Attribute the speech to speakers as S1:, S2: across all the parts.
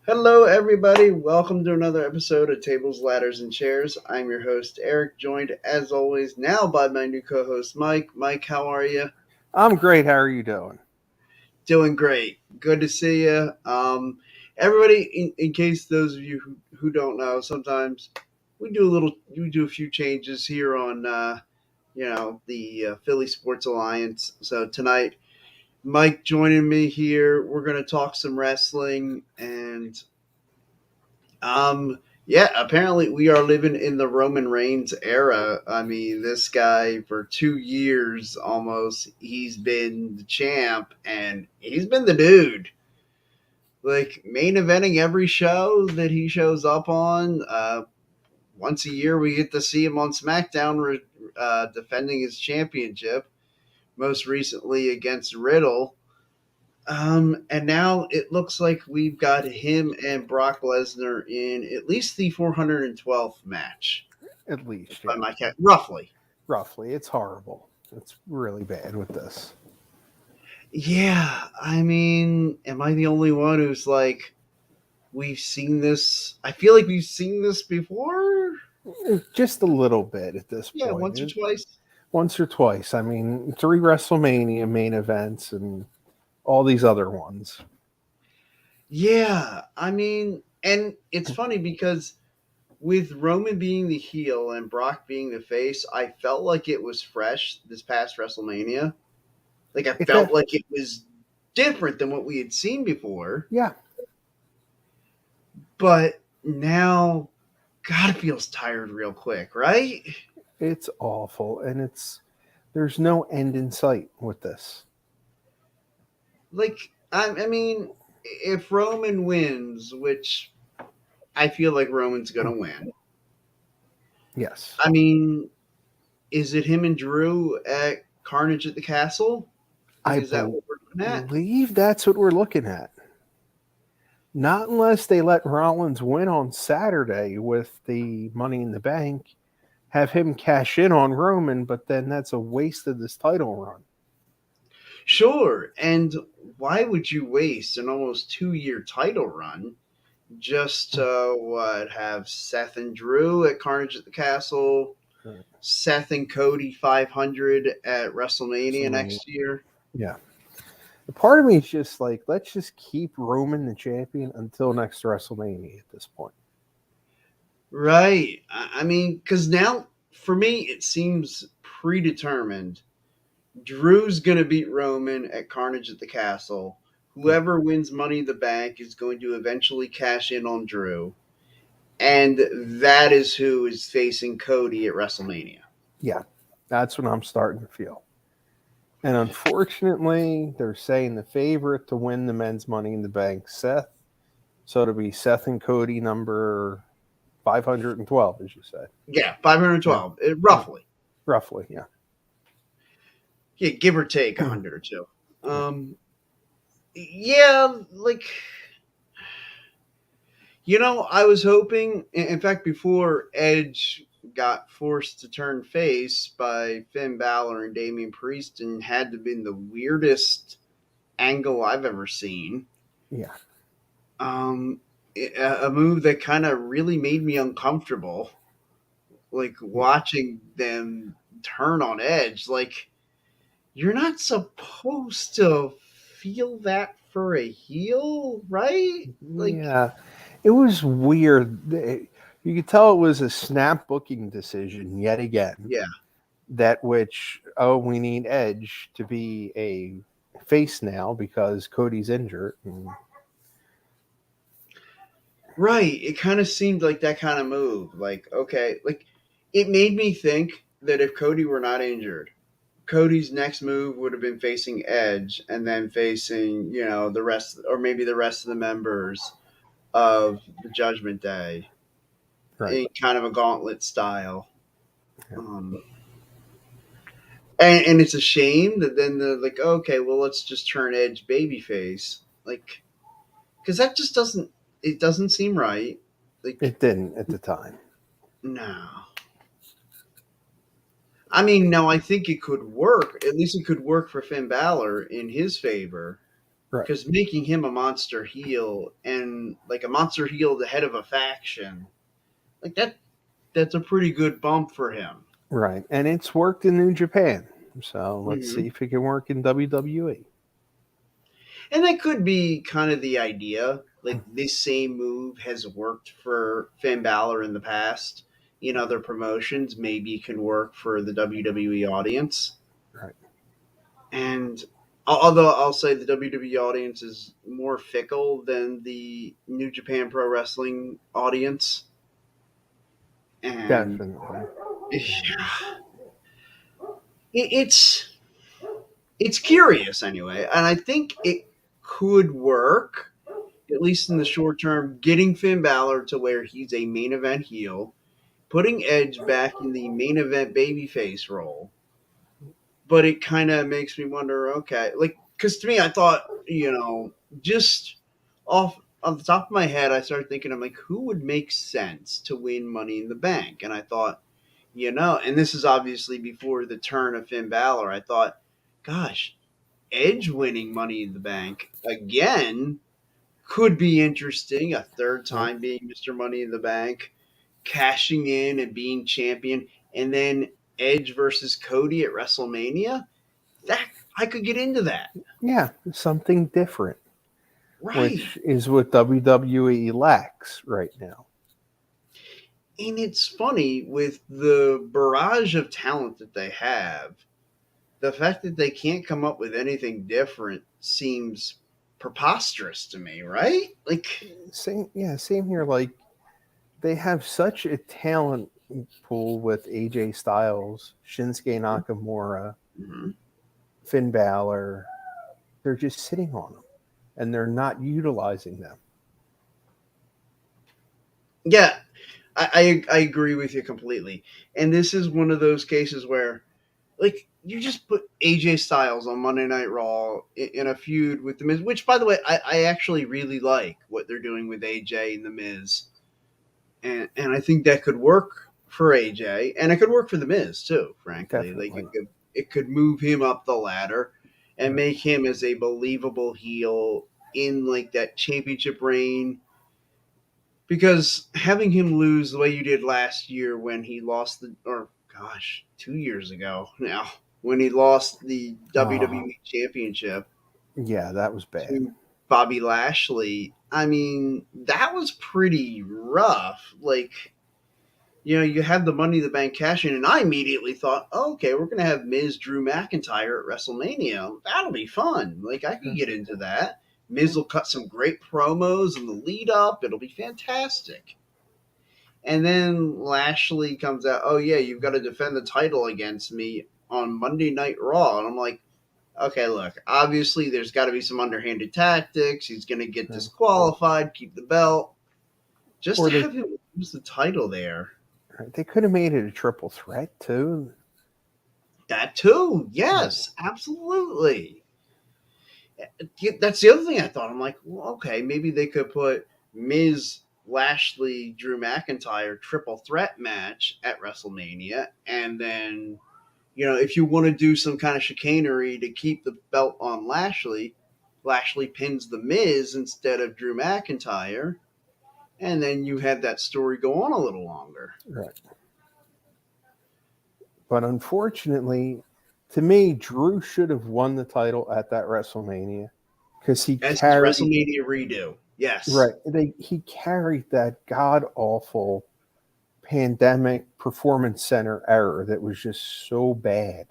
S1: Hello, everybody. Welcome to another episode of Tables, Ladders, and Chairs. I'm your host, Eric, joined as always now by my new co host, Mike. Mike, how are you?
S2: I'm great. How are you doing?
S1: Doing great. Good to see you. Everybody, in case those of you who don't know, sometimes we do a few changes here on, the Philly Sports Alliance. So tonight, Mike joining me here. We're going to talk some wrestling and yeah, apparently we are living in the Roman Reigns era. I mean, this guy for 2 years almost, he's been the champ and he's been the dude. Like main eventing every show that he shows up on. Once a year, we get to see him on Smackdown defending his championship. Most recently against Riddle. And now it looks like we've got him and Brock Lesnar in at least the 412th match.
S2: At least,
S1: By
S2: yeah.
S1: my count, roughly.
S2: Roughly. It's horrible. It's really bad with this.
S1: Yeah, I mean, am I the only one who's like, we've seen this? I feel like we've seen this before.
S2: Just a little bit at this
S1: Yeah,
S2: point.
S1: once or twice.
S2: Once or twice. I mean, 3 WrestleMania main events and all these other ones.
S1: Yeah, I mean, and it's funny because with Roman being the heel and Brock being the face, I felt like it was fresh this past WrestleMania. Like I
S2: It
S1: felt
S2: did.
S1: like it was different than what we had seen before.
S2: Yeah.
S1: But now, God, it feels tired real quick, right?
S2: It's awful. And there's no end in sight with this.
S1: Like, I mean, if Roman wins, which I feel like Roman's going to win,
S2: Yes.
S1: I mean, is it him and Drew at Carnage at the Castle? Like,
S2: I
S1: is that what we're looking at?
S2: believe that's what we're looking at. Not unless they let Rollins win on Saturday with the Money in the Bank, have him cash in on Roman, but then that's a waste of this title run.
S1: Sure. And why would you waste an almost 2 year title run just to what have Seth and Drew at Carnage at the Castle, Seth and Cody 500 at WrestleMania
S2: WrestleMania.
S1: next year.
S2: Yeah. A part of me is just like, let's just keep Roman the champion until next WrestleMania at this point.
S1: Right. I mean, because now for me it seems predetermined. Drew's going to beat Roman at Carnage at the Castle. Whoever wins Money in the Bank is going to eventually cash in on Drew. And that is who is facing Cody at WrestleMania.
S2: Yeah, that's what I'm starting to feel. And unfortunately, they're saying the favorite to win the men's Money in the Bank, Seth. So it'll be Seth and Cody number 512, as you said.
S1: Yeah,
S2: Yeah,
S1: 512,
S2: yeah.
S1: roughly.
S2: Roughly, yeah.
S1: Yeah, give or take 100 or two. Yeah, like, I was hoping, in fact, before Edge got forced to turn face by Finn Balor and Damian Priest and had to been the weirdest angle I've ever seen.
S2: Yeah.
S1: Um, a move that kind of really made me uncomfortable, like watching them turn on Edge. Like, you're not supposed to feel that for a heel, right? Like,
S2: Yeah. It was weird. You could tell it was a snap booking decision yet again.
S1: yeah.
S2: That which, oh, we need Edge to be a face now because Cody's injured.
S1: Right. It kind of seemed like that kind of move. Like, okay, like it made me think that if Cody were not injured, Cody's next move would have been facing Edge and then facing, the rest, or maybe the rest of the members of the Judgment Day
S2: Right.
S1: in kind of a gauntlet style. Um, and it's a shame that then they're like, okay, well, let's just turn Edge babyface. Like, because that just it doesn't seem right. Like,
S2: It didn't at the time.
S1: no. I mean, no, I think it could work. At least it could work for Finn Balor in his favor.
S2: Right.
S1: because making him a monster heel and like a monster heel, the head of a faction, like that's a pretty good bump for him.
S2: Right. And it's worked in New Japan. So let's
S1: Hmm.
S2: see if it can work in WWE.
S1: And that could be kind of the idea. Like this same move has worked for Finn Balor in the past in other promotions. Maybe it can work for the WWE audience.
S2: Right.
S1: And although I'll say the WWE audience is more fickle than the New Japan Pro Wrestling audience, and
S2: Definitely.
S1: it's it's curious anyway, and I think it could work at least in the short term, getting Finn Balor to where he's a main event heel, putting Edge back in the main event babyface role. But it kind of makes me wonder, okay, like, because to me, I thought, just off the top of my head, I started thinking, I'm like, who would make sense to win Money in the Bank? And I thought, and this is obviously before the turn of Finn Balor. I thought, gosh, Edge winning Money in the Bank again could be interesting. A third
S2: Right.
S1: time being Mr. Money in the Bank, cashing in and being champion, and then Edge versus Cody at WrestleMania. That I could get into that.
S2: Yeah. Something different,
S1: Right.
S2: which is what WWE lacks right now.
S1: And it's funny with the barrage of talent that they have, the fact that they can't come up with anything different seems preposterous to me, right? Like,
S2: Same. Yeah. Same here. Like they have such a talent pool with AJ Styles, Shinsuke Nakamura,
S1: mhm.
S2: Finn Balor. They're just sitting on them, and they're not utilizing them.
S1: Yeah, I agree with you completely. And this is one of those cases where like you just put AJ Styles on Monday Night Raw in a feud with the Miz, which by the way I actually really like what they're doing with AJ and the Miz, and I think that could work for AJ and it could work for the Miz too. Frankly, like
S2: Definitely.
S1: it could move him up the ladder and
S2: Right.
S1: make him as a believable heel in like that championship reign. Because having him lose the way you did last year when he lost or gosh, 2 years ago now, when he lost the
S2: Oh,
S1: WWE Championship
S2: yeah, that was bad.
S1: to Bobby Lashley, I mean, that was pretty rough. Like, you had the Money in the Bank cash in, and I immediately thought, oh, okay, we're going to have Miz Drew McIntyre at WrestleMania. That'll be fun. Like, I could get into that. Miz will cut some great promos in the lead up. It'll be fantastic. And then Lashley comes out, oh, yeah, you've got to defend the title against me on Monday Night Raw. And I'm like, okay, look, obviously there's got to be some underhanded tactics. He's going to get
S2: Right.
S1: disqualified, keep the belt. Just
S2: Or
S1: to
S2: they
S1: have him lose the title there.
S2: right, they could have made it a triple threat too.
S1: That too.
S2: Right.
S1: Yes, absolutely. That's the other thing I thought. I'm like, well, okay, maybe they could put Miz, Lashley, Drew McIntyre triple threat match at WrestleMania, and then if you want to do some kind of chicanery to keep the belt on Lashley, Lashley pins the Miz instead of Drew McIntyre, and then you have that story go on a little longer.
S2: Right. But unfortunately, to me, Drew should have won the title at that WrestleMania because he
S1: As his
S2: carried
S1: WrestleMania redo. Yes.
S2: right. He carried that god awful pandemic performance center error that was just so bad.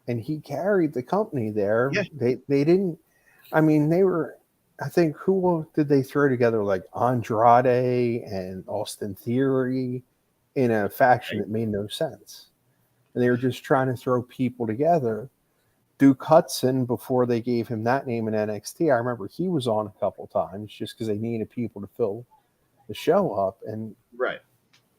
S2: And he carried the company there.
S1: Yeah.
S2: They didn't. I mean, they were. I think who did they throw together like Andrade and Austin Theory in a faction
S1: Right.
S2: that made no sense, and they were just trying to throw people together. Duke Hudson, before they gave him that name in NXT, I remember he was on a couple times just because they needed people to fill the show up, and
S1: Right.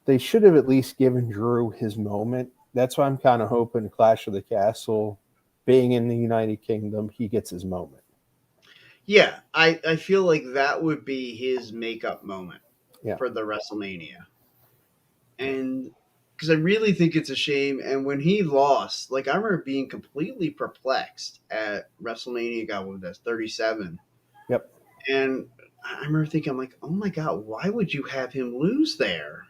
S2: they should have at least given Drew his moment. That's why I'm kind of hoping Clash of the Castle, being in the United Kingdom, he gets his moment.
S1: Yeah, I feel like that would be his makeup moment
S2: Yeah.
S1: for the WrestleMania. And because I really think it's a shame. And when he lost, like I remember being completely perplexed at WrestleMania. God, what was that, 37?
S2: Yep.
S1: And I remember thinking, I'm like, oh my god, why would you have him lose there?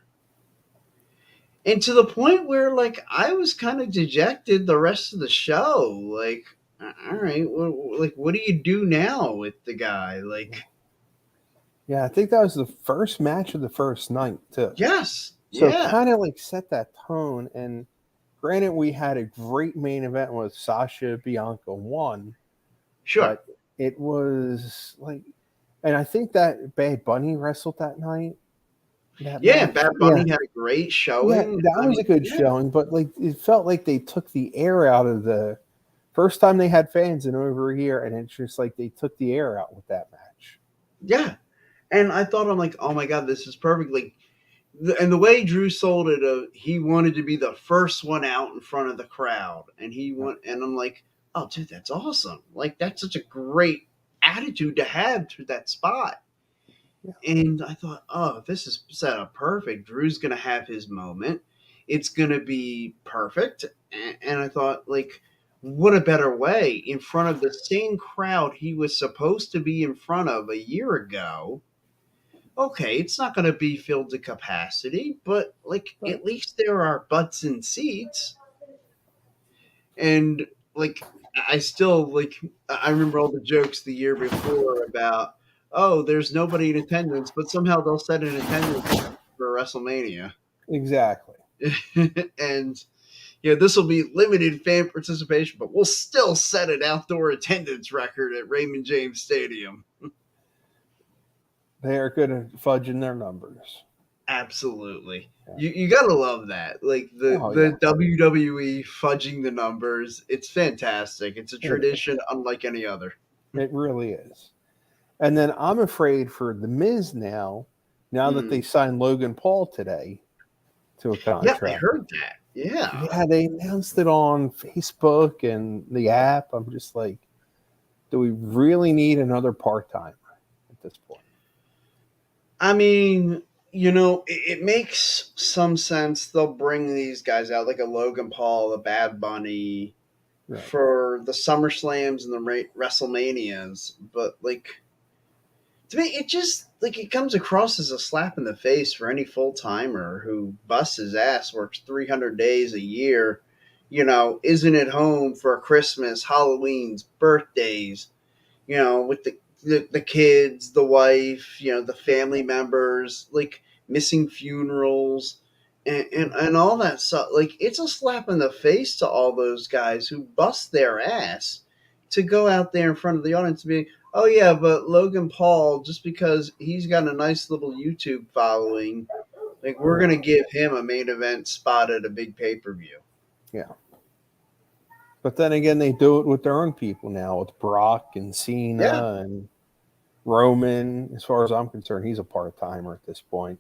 S1: And to the point where like I was kind of dejected the rest of the show. Like, all right, like what do you do now with the guy? Like,
S2: Yeah, I think that was the first match of the first night too.
S1: yes,
S2: So it
S1: yeah,
S2: kind of like set that tone. And granted, we had a great main event with Sasha Bianca won,
S1: sure.
S2: but it was like, and I think that Bad Bunny wrestled that night. That
S1: Yeah,
S2: match,
S1: Bad
S2: yeah,
S1: Bunny had a great
S2: yeah,
S1: showing.
S2: that
S1: I
S2: was
S1: mean,
S2: a good
S1: yeah,
S2: showing. But like, it felt like they took the air out of the first time they had fans in over a year, and it's just like they took the air out with that match.
S1: yeah. And I thought, I'm like, oh my god, this is perfect. Like, and the way Drew sold it, he wanted to be the first one out in front of the crowd, and
S2: Yeah,
S1: and I'm like, oh, dude, that's awesome. Like, that's such a great attitude to have to that spot.
S2: yeah,
S1: And I thought, oh, this is set up perfect. Drew's gonna have his moment. It's gonna be perfect. And I thought, like, what a better way in front of the same crowd he was supposed to be in front of a year ago. Okay, it's not going to be filled to capacity, but like
S2: right.
S1: at least there are butts in seats. And like I still like I remember all the jokes the year before about, oh, there's nobody in attendance, but somehow they'll set an attendance for WrestleMania.
S2: Exactly.
S1: And yeah, this will be limited fan participation, but we'll still set an outdoor attendance record at Raymond James Stadium.
S2: They are good at fudging their numbers.
S1: Absolutely.
S2: Yeah.
S1: You gotta love that. Like
S2: Oh
S1: the
S2: yeah,
S1: WWE fudging the numbers. It's fantastic. It's a
S2: it is.
S1: tradition unlike any other.
S2: It really is. And then I'm afraid for the Miz now. Now that they
S1: Hmm.
S2: signed Logan Paul today to a
S1: Yeah, I
S2: contract.
S1: heard that. Yeah.
S2: Yeah, they announced it on Facebook and the app. I'm just like, do we really need another part timer at this point?
S1: I mean, it makes some sense. They'll bring these guys out like a Logan Paul, a Bad Bunny
S2: Right.
S1: for the Summer Slams and the WrestleManias, but like to me, it just like it comes across as a slap in the face for any full timer who busts his ass, works 300 days a year, isn't at home for Christmas, Halloween's, birthdays, with the kids, the wife, the family members, like missing funerals. And all that stuff, like it's a slap in the face to all those guys who bust their ass to go out there in front of the audience and be, oh yeah, but Logan Paul, just because he's got a nice little YouTube following, like we're
S2: Right.
S1: gonna give him a main event spot at a big pay per view.
S2: Yeah. But then again, they do it with their own people now with Brock and
S1: Yeah,
S2: Cena and Roman. As far as I'm concerned, he's a part timer at this point.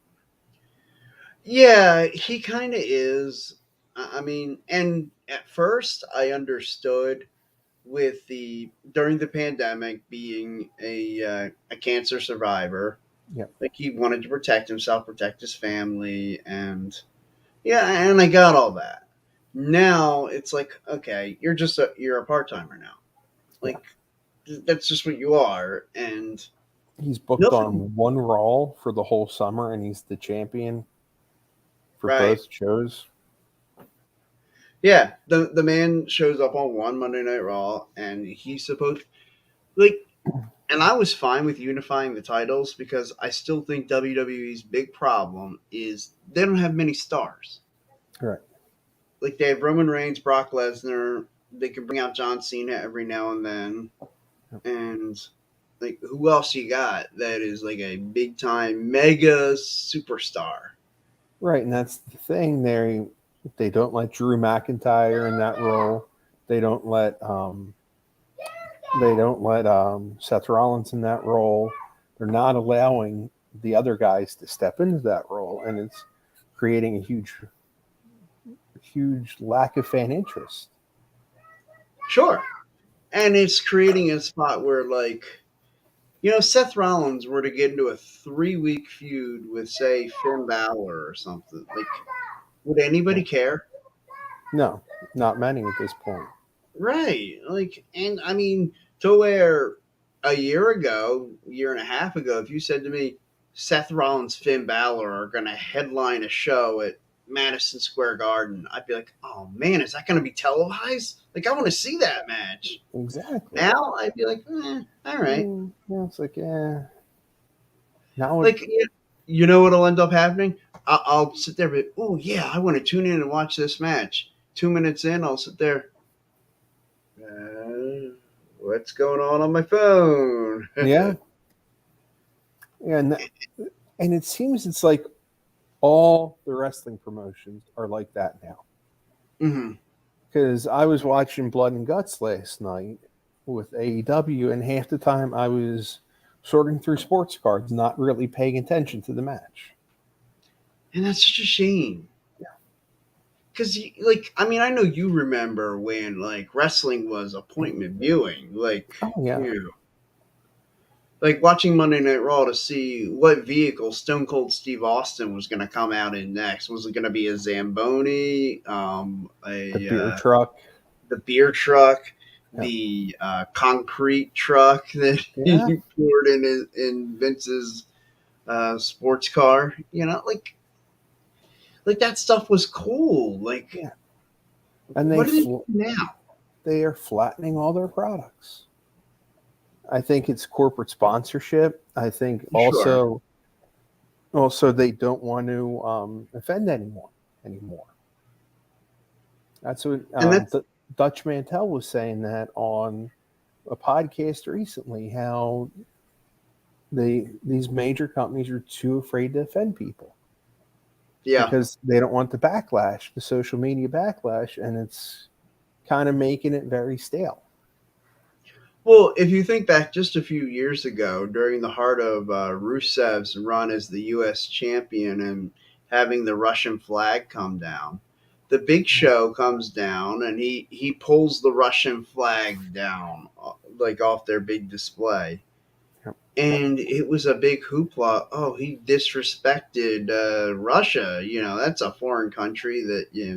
S1: yeah, he kind of is. I mean, and at first I understood with the during the pandemic being a cancer survivor,
S2: Yep.
S1: like he wanted to protect himself, protect his family, and yeah, and I got all that. Now it's like, okay, you're a part timer now.
S2: Yeah.
S1: Like that's just what you are, and
S2: He's booked
S1: nothing.
S2: on one Raw for the whole summer, and he's the champion for
S1: Right?
S2: both shows.
S1: Yeah, the man shows up on one Monday Night Raw, and he's supposed like, and I was fine with unifying the titles because I still think WWE's big problem is they don't have many stars.
S2: Right.
S1: Like they have Roman Reigns, Brock Lesnar. They can bring out John Cena every now and then, and like who else you got that is like a big time mega superstar?
S2: Right, and that's the thing. They don't let Drew McIntyre in that role. They don't let Seth Rollins in that role. They're not allowing the other guys to step into that role, and it's creating a huge lack of fan interest.
S1: Sure, and it's creating a spot where like Seth Rollins were to get into a 3-week feud with say Finn Balor or something like. Would anybody
S2: Yeah.
S1: care?
S2: No, not many at this point.
S1: Right. Like, and I mean, to where a year ago, year and a half ago, if you said to me, Seth Rollins, Finn Balor are going to headline a show at Madison Square Garden, I'd be like, oh man, is that going to be televised? Like, I want to see that match.
S2: Exactly.
S1: Now, I'd be like, all right.
S2: Yeah, it's like, yeah. Now it,
S1: Like, you know what'll end up happening? I'll sit there, but, oh yeah, I want to tune in and watch this match. 2 minutes in, I'll sit there. What's going on my phone?
S2: yeah, yeah, and it seems it's like all the wrestling promotions are like that now.
S1: hmm
S2: Because I was watching Blood and Guts last night with AEW, and half the time I was sorting through sports cards, not really paying attention to the match.
S1: And that's such a shame. Because, like, I mean, I know you remember when, like, wrestling was appointment viewing. Like,
S2: Oh yeah,
S1: you know, like watching Monday Night Raw to see what vehicle Stone Cold Steve Austin was going to come out in next. Was it going to be a Zamboni,
S2: the beer
S1: a
S2: truck.
S1: the beer truck,
S2: Yeah,
S1: the concrete truck that
S2: yeah,
S1: he poured in Vince's sports car? You know, like that stuff was cool. Like,
S2: yeah. And
S1: what do they do now?
S2: they are flattening all their products. I think it's corporate sponsorship. I think
S1: Sure.
S2: also they don't want to offend anyone anymore. That's what
S1: And that's
S2: Dutch Mantel was saying that on a podcast recently. How these major companies are too afraid to offend people
S1: yeah.
S2: because they don't want the backlash, the social media backlash, and it's kind of making it very stale.
S1: Well, if you think back just a few years ago, during the heart of Rusev's run as the U.S. champion and having the Russian flag come down, the Big Show comes down and he pulls the Russian flag down, like off their big display.
S2: Yep.
S1: And it was a big hoopla. Oh, he disrespected Russia. You know, that's a foreign country that yeah,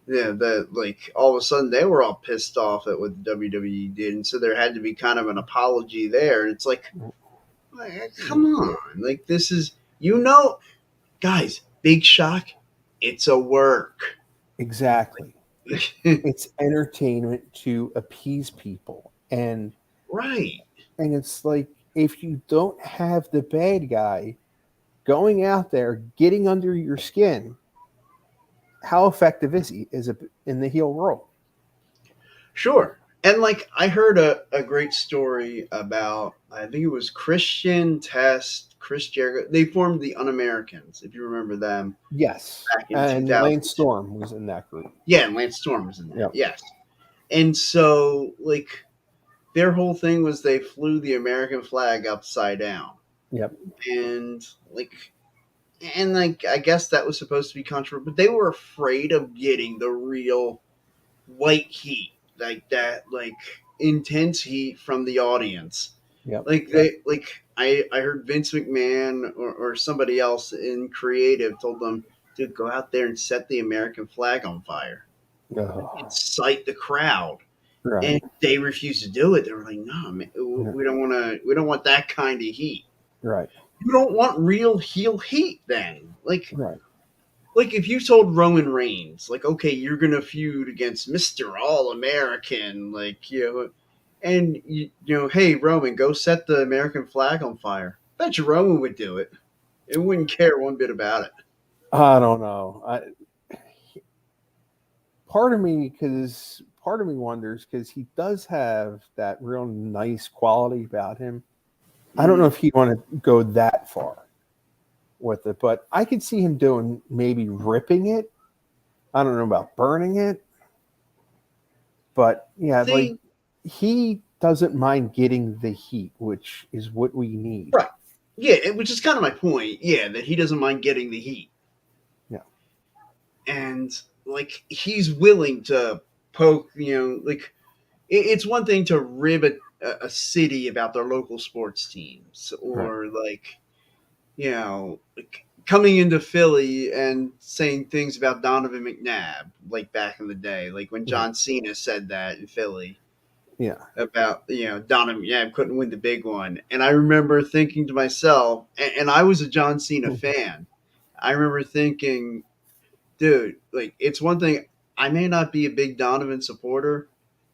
S1: that like all of a sudden they were all pissed off at what the WWE did, and so there had to be kind of an apology there. And it's like, come on, like this is guys, big shock. It's a work,
S2: Exactly. It's entertainment to appease people,
S1: right?
S2: and it's like if you don't have the bad guy going out there getting under your skin, how effective is he is it in the heel role?
S1: Sure. And like I heard a great story about I think it was Christian Test, Chris Jericho. They formed the Un-Americans, if you remember them
S2: Yes,
S1: back in
S2: and Lance
S1: 2002.
S2: Storm was in that group.
S1: Yeah, and Lance Storm was in that.
S2: Yep,
S1: Yes. And so like their whole thing was they flew the American flag upside down.
S2: yep,
S1: And like I guess that was supposed to be controversial, but they were afraid of getting the real white heat, like that, like intense heat from the audience.
S2: yep.
S1: I heard Vince McMahon or somebody else in creative told them, dude, go out there and set the American flag on fire.
S2: Oh,
S1: Incite the crowd.
S2: right,
S1: And they refused to do it. They were like, no, man,
S2: yeah,
S1: we don't want that kind of heat.
S2: right,
S1: You don't want real heel heat then.
S2: right,
S1: Like if you told Roman Reigns, like, okay, you're gonna feud against Mr. All American, like, and you know, hey Roman, go set the American flag on fire. I bet you Roman would do it. And wouldn't care one bit about it.
S2: I don't know. Part of me wonders because he does have that real nice quality about him. I don't know
S1: Mm.
S2: if he'd want to go that far with it, but I could see him doing maybe ripping it. I don't know about burning it, but yeah, like
S1: See,
S2: he doesn't mind getting the heat, which is what we need.
S1: right. Yeah, which is kind of my point. Yeah, that he doesn't mind getting the heat.
S2: Yeah,
S1: And like he's willing to poke, like it's one thing to rib a city about their local sports teams
S2: right.
S1: or like coming into Philly and saying things about Donovan McNabb, like back in the day, like when
S2: Right.
S1: John Cena said that in Philly
S2: Yeah.
S1: about Donovan McNabb couldn't win the big one, and I remember thinking to myself, and I was a John Cena fan. I remember thinking, dude, like it's one thing. I may not be a big Donovan supporter,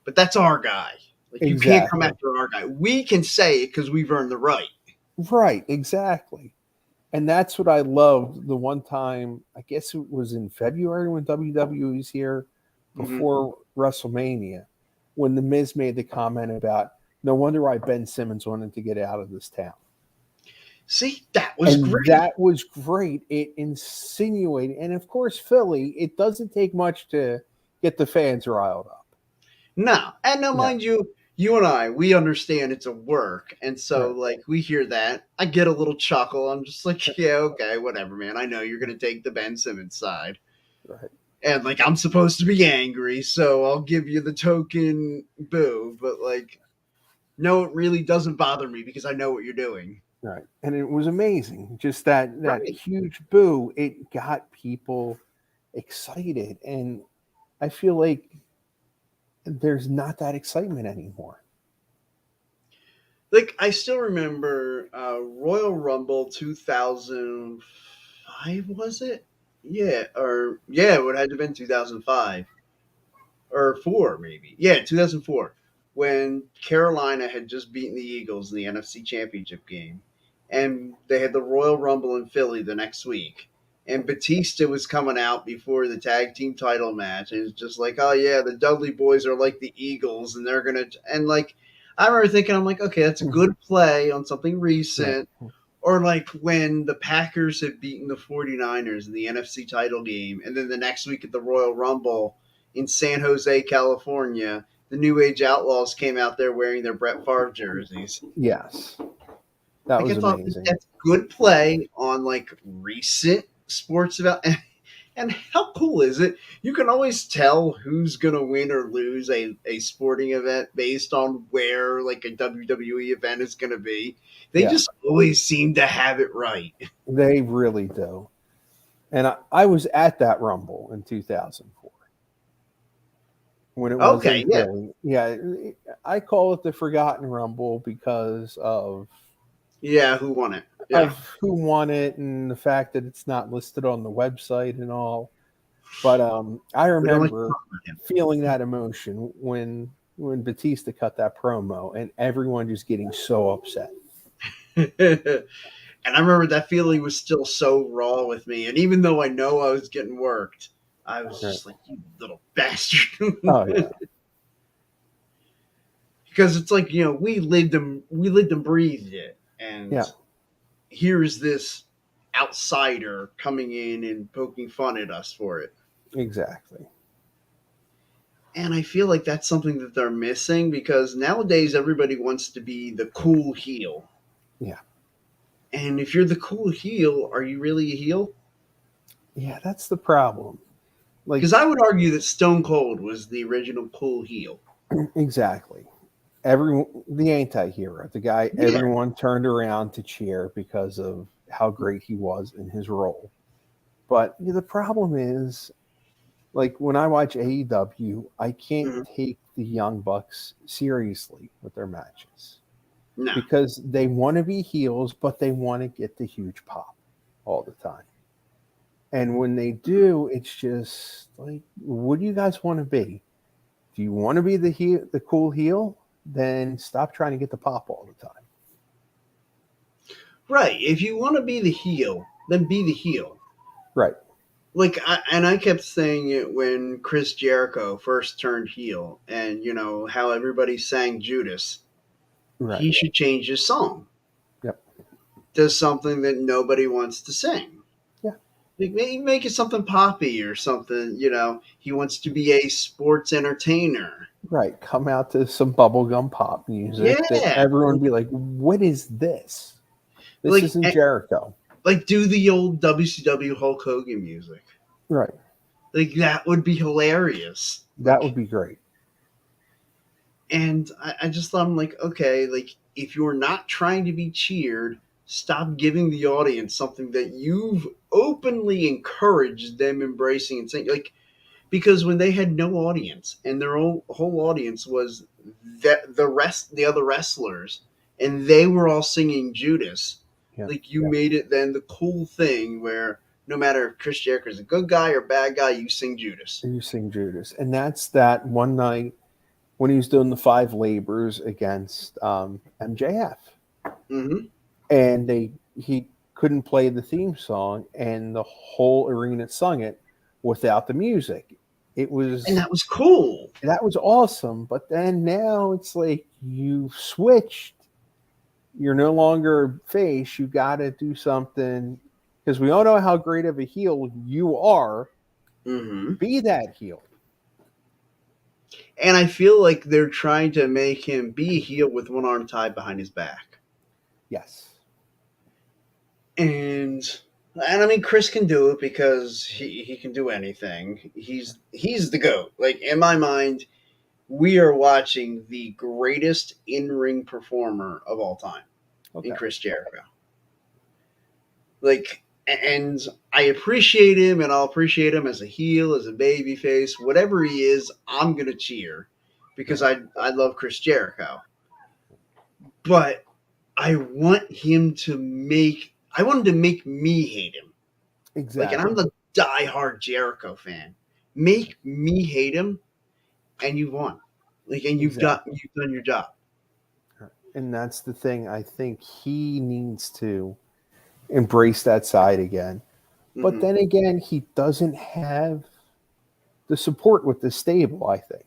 S1: but that's our guy. Like you can't come
S2: Exactly.
S1: after our guy. We can say it because we've earned the right.
S2: Right. Exactly. And that's what I loved. The one time, I guess it was in February when WWE was here
S1: Hmm.
S2: before WrestleMania, when the Miz made the comment about no wonder why Ben Simmons wanted to get out of this town.
S1: See, that was
S2: And
S1: great.
S2: that was great. It insinuated, and of course, Philly, it doesn't take much to get the fans riled up.
S1: No, and now,
S2: Yeah.
S1: mind you, you and I, we understand it's a work, and so
S2: Right.
S1: like we hear that, I get a little chuckle. I'm just like, yeah, okay, whatever, man. I know you're gonna take the Ben Simmons side,
S2: Right.
S1: and like I'm supposed to be angry, so I'll give you the token boo. But like, no, it really doesn't bother me because I know what you're doing.
S2: Right. And it was amazing. Just that
S1: Right.
S2: huge boo, it got people excited. And I feel like there's not that excitement anymore.
S1: Like I still remember Royal Rumble 2005, was it? Yeah, or yeah, it would have to been 2005 or four, maybe. Yeah, 2004, when Carolina had just beaten the Eagles in the NFC Championship game, and they had the Royal Rumble in Philly the next week. And Batista was coming out before the tag team title match, and it's just like, oh yeah, the Dudley boys are like the Eagles, and they're gonna, and like, I remember thinking, I'm like, okay, that's a
S2: Mhm.
S1: good play on something
S2: Right.
S1: recent. Or like when the Packers had beaten the 49ers in the NFC title game, and then the next week at the Royal Rumble in San Jose, California, the New Age Outlaws came out there wearing their Brett Favre jerseys.
S2: Yes. That
S1: Like I
S2: was
S1: thought like,
S2: amazing.
S1: that's good play on like recent sports event. And how cool is it? You can always tell who's gonna win or lose a sporting event based on where like a WWE event is gonna be. They
S2: Yeah.
S1: just always seem to have it right.
S2: They really do. And I was at that Rumble in 2004 when it was in
S1: Okay, yeah.
S2: Philly. Yeah. I call it the Forgotten Rumble because
S1: Yeah, who won it? Yeah.
S2: of who won it and the fact that it's not listed on the website and all. But I
S1: We don't like to
S2: remember
S1: talk about
S2: feeling that emotion when Batista cut that promo and everyone just getting so upset.
S1: him. And I remember that feeling was still so raw with me. And even though I know I was getting worked, I was
S2: Right.
S1: just like, you little bastard.
S2: Oh yeah,
S1: Because it's like, we lived and breathed it. And
S2: yeah,
S1: here's this outsider coming in and poking fun at us for it.
S2: exactly.
S1: And I feel like that's something that they're missing because nowadays everybody wants to be the cool heel.
S2: Yeah,
S1: And if you're the cool heel, are you really a heel?
S2: yeah. That's the problem. Like
S1: Because I would argue that Stone Cold was the original cool heel.
S2: exactly. Everyone, the anti-hero, the guy
S1: Yeah.
S2: everyone turned around to cheer because of how great he was in his role. But the problem is, like when I watch AEW, I can't
S1: Mhm.
S2: take the Young Bucks seriously with their matches
S1: No.
S2: because they want to be heels, but they want to get the huge pop all the time. And when they do, it's just like, what do you guys want to be? Do you want to be the cool heel? Then stop trying to get the pop all the time.
S1: Right. If you want to be the heel, then be the heel.
S2: Right,
S1: Like, I kept saying it when Chris Jericho first turned heel, and how everybody sang Judas.
S2: right.
S1: He should change his song
S2: Yep.
S1: to something that nobody wants to sing.
S2: Yeah.
S1: Like, make it something poppy or something. He wants to be a sports entertainer.
S2: Right. Come out to some bubblegum pop music that
S1: Yeah.
S2: everyone be like, what is this? This
S1: Like,
S2: isn't Jericho.
S1: like do the old WCW Hulk Hogan music.
S2: Right.
S1: Like that would be hilarious.
S2: That would
S1: Like,
S2: be great.
S1: and I just thought I'm like, okay, like if you're not trying to be cheered, stop giving the audience something that you've openly encouraged them embracing and saying, like, because when they had no audience and their whole audience was the other wrestlers, and they were all singing Judas,
S2: Yeah.
S1: like you made it then the cool thing where no matter if Chris Jericho's a good guy or bad guy, you sing Judas.
S2: You sing Judas. And that's that one night when he was doing the five labors against MJF.
S1: Hmm.
S2: And he couldn't play the theme song, and the whole arena sung it without the music. It
S1: And
S2: was
S1: that was cool.
S2: that was awesome. But then now it's like you switched. You're no longer face. You got to do something because we all know how great of a heel you are.
S1: Hmm.
S2: Be that heel.
S1: And I feel like they're trying to make him be a heel with one arm tied behind his back.
S2: Yes.
S1: And I mean Chris can do it because he can do anything. He's the GOAT. Like in my mind, we are watching the greatest in-ring performer of all time in
S2: Okay.
S1: Chris Jericho. Like, and I appreciate him, and I'll appreciate him as a heel, as a baby face, whatever he is. I'm gonna cheer because
S2: Right.
S1: I love Chris Jericho, but I want him to make me hate him. Like, and I'm
S2: Exactly.
S1: the diehard Jericho fan. Make me hate him, and you won. Like, and
S2: Exactly.
S1: you've done your job.
S2: And that's the thing. I think he needs to embrace that side again. But
S1: Hmm.
S2: then again, he doesn't have the support with the stable, I think.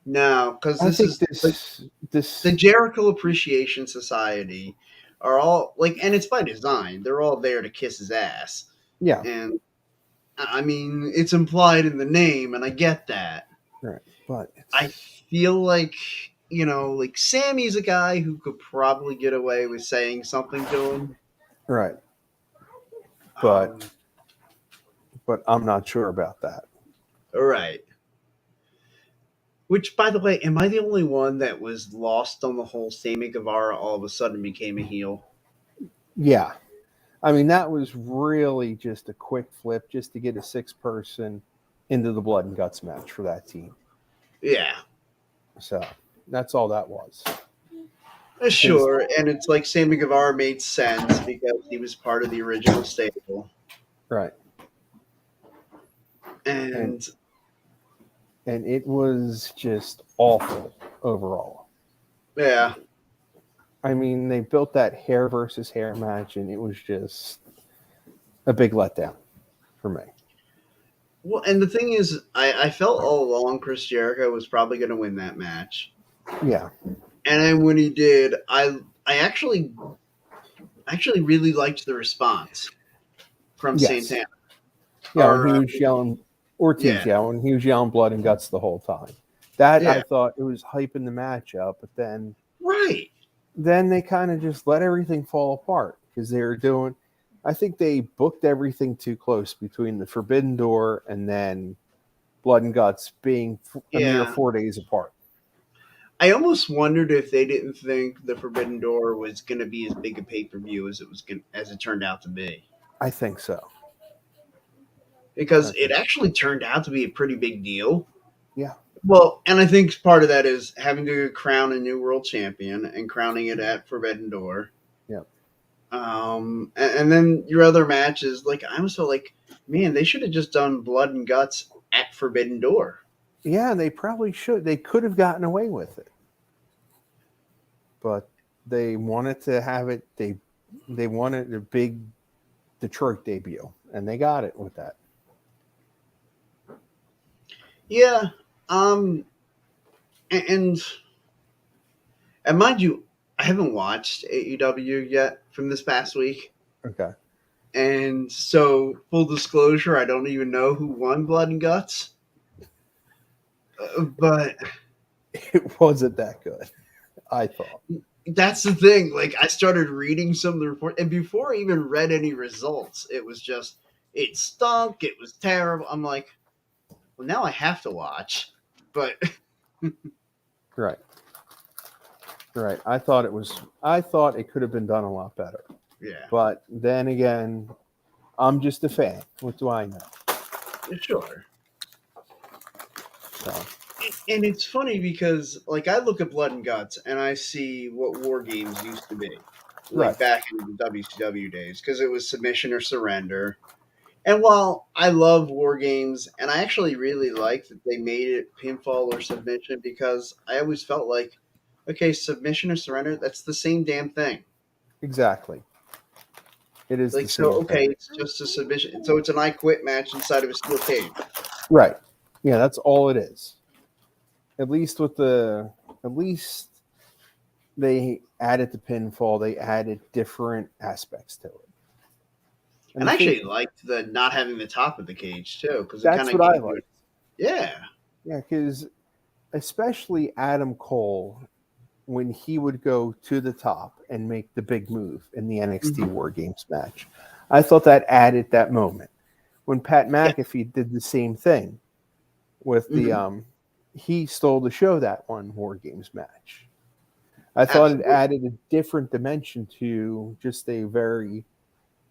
S1: No, because
S2: I
S1: this
S2: think
S1: is like the
S2: this
S1: Jericho Appreciation Society are all like, and it's by design. They're all there to kiss his ass,
S2: yeah,
S1: and I mean it's implied in the name, and I get that.
S2: right. But
S1: I feel like like Sammy's a guy who could probably get away with saying something to him.
S2: right. But
S1: Um,
S2: I'm not sure about that.
S1: all right. Which, by the way, am I the only one that was lost on the whole Sammy Guevara all of a sudden became a heel?
S2: Yeah. I mean, that was really just a quick flip just to get a six-person into the blood and guts match for that team.
S1: Yeah.
S2: So that's all that was. Because
S1: Sure, and it's like Sammy Guevara made sense because he was part of the original stable,
S2: right. And
S1: and
S2: it was just awful overall.
S1: yeah.
S2: I mean, they built that hair versus hair match, and it was just a big letdown for me.
S1: Well, and the thing is, I felt all along Chris Jericho was probably going to win that match,
S2: Yeah,
S1: and then when he did, I actually really liked the response from
S2: yes,
S1: Santana.
S2: yeah. When
S1: Or
S2: he was yelling Ortiz,
S1: yeah,
S2: yeah, when he was yelling blood and guts the whole time, that I
S1: yeah,
S2: thought it was hyping the match up. But
S1: right,
S2: then they kind of just let everything fall apart because they were doing. I think they booked everything too close between the Forbidden Door and then Blood and Guts being a mere
S1: yeah.
S2: 4 days apart.
S1: I almost wondered if they didn't think the Forbidden Door was going to be as big a pay per view as as it turned out to be.
S2: I think so. I
S1: Because it
S2: think,
S1: actually turned out to be a pretty big deal.
S2: yeah,
S1: Well, and I think part of that is having to crown a new world champion and crowning it at Forbidden Door.
S2: yeah.
S1: And then your other matches, like I was so like, man, they should have just done Blood and Guts at Forbidden Door.
S2: Yeah, they probably should. They could have gotten away with it, but they wanted to have it. They wanted a big Detroit debut, and they got it with that.
S1: Yeah, um, and and mind you, I haven't watched AEW yet from this past week.
S2: Okay,
S1: And so, full disclosure, I don't even know who won Blood and Guts. But
S2: it wasn't that good. I thought.
S1: that's the thing. Like, I started reading some of the report, and before I even read any results, it was just, it stunk. It was terrible. I'm like, well, now I have to watch. But
S2: Right. Right. I thought it could have been done a lot better.
S1: Yeah,
S2: But then again, I'm just a fan. What do I know?
S1: sure.
S2: So
S1: And it's funny because, like, I look at Blood and Guts and I see what War Games used to be,
S2: right.
S1: like back in the WCW days, because it was submission or surrender. And while I love War Games, and I actually really like that they made it pinfall or submission, because I always felt like, okay, submission or surrender, that's the same damn thing.
S2: Exactly. It is the
S1: Like, so,
S2: same
S1: okay,
S2: thing.
S1: it's just a submission. So it's an I quit match inside of a steel cage.
S2: Right. Yeah, that's all it is. At least with the at least they added the pinfall, they added different aspects to it. And
S1: And
S2: I
S1: I
S2: think
S1: actually liked the not having the top of the cage, too, because it kind
S2: that's
S1: of
S2: what I
S1: gave you
S2: like.
S1: it. Yeah.
S2: Yeah, because especially Adam Cole, when he would go to the top and make the big move in the NXT
S1: Mhm.
S2: War Games match, I thought that added that moment. When Pat
S1: Yeah.
S2: McAfee did the same thing with the
S1: Hmm.
S2: he stole the show that one War Games match. I thought it
S1: Absolutely.
S2: added a different dimension to just a very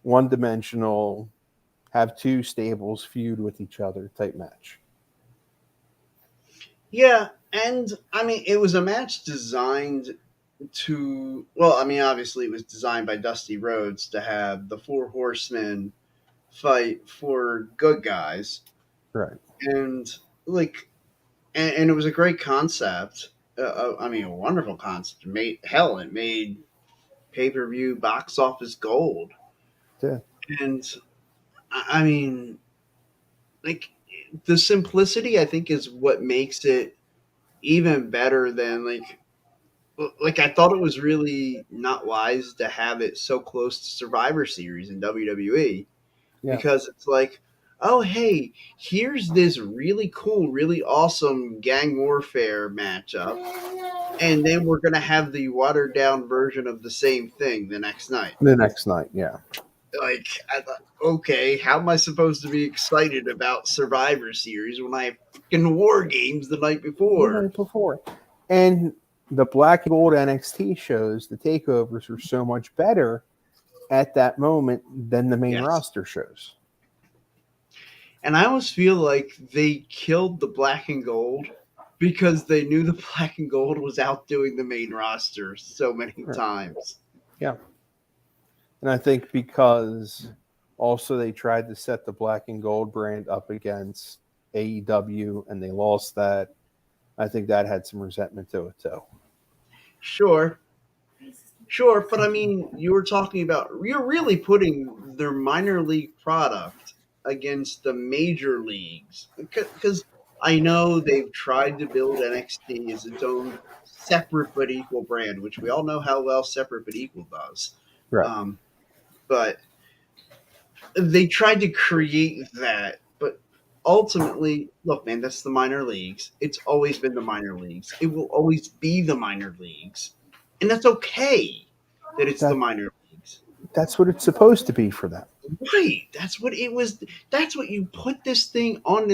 S2: one dimensional, have two stables feud with each other type match.
S1: Yeah. And, I mean, it was a match designed to, well, I mean, obviously it was designed by Dusty Rhodes to have the Four Horsemen fight for good guys.
S2: Right.
S1: And, like, and it was a great concept. I mean, a wonderful concept. It made pay per view box office gold.
S2: Yeah.
S1: And I mean, like, the simplicity, I think, is what makes it even better than, like, I thought it was really not wise to have it so close to Survivor Series in WWE,
S2: Yeah.
S1: because it's like, oh, hey, here's this really cool, really awesome gang warfare matchup, and then we're gonna have the watered down version of the same thing the next night.
S2: The next night, yeah.
S1: Like, I thought, okay, how am I supposed to be excited about Survivor Series when I have freaking War Games the night
S2: The
S1: before?
S2: night before. And the black and gold NXT shows, the takeovers were so much better at that moment than the main
S1: Yes.
S2: roster shows.
S1: And I always feel like they killed the black and gold because they knew the black and gold was outdoing the main roster so many
S2: Right.
S1: times.
S2: Yeah. And I think because also they tried to set the black and gold brand up against AEW and they lost that. I think that had some resentment to it too.
S1: Sure, sure, but I mean, you're really putting their minor league product against the major leagues, because I know they've tried to build NXT as its own separate but equal brand, which we all know how well separate but equal does.
S2: Right.
S1: Um, but they tried to create that, but ultimately, look, man, that's the minor leagues. It's always been the minor leagues. It will always be the minor leagues, and that's okay that it's the
S2: That
S1: minor leagues.
S2: that's what it's supposed to be for them.
S1: Right. That's what it was. That's what you put this thing on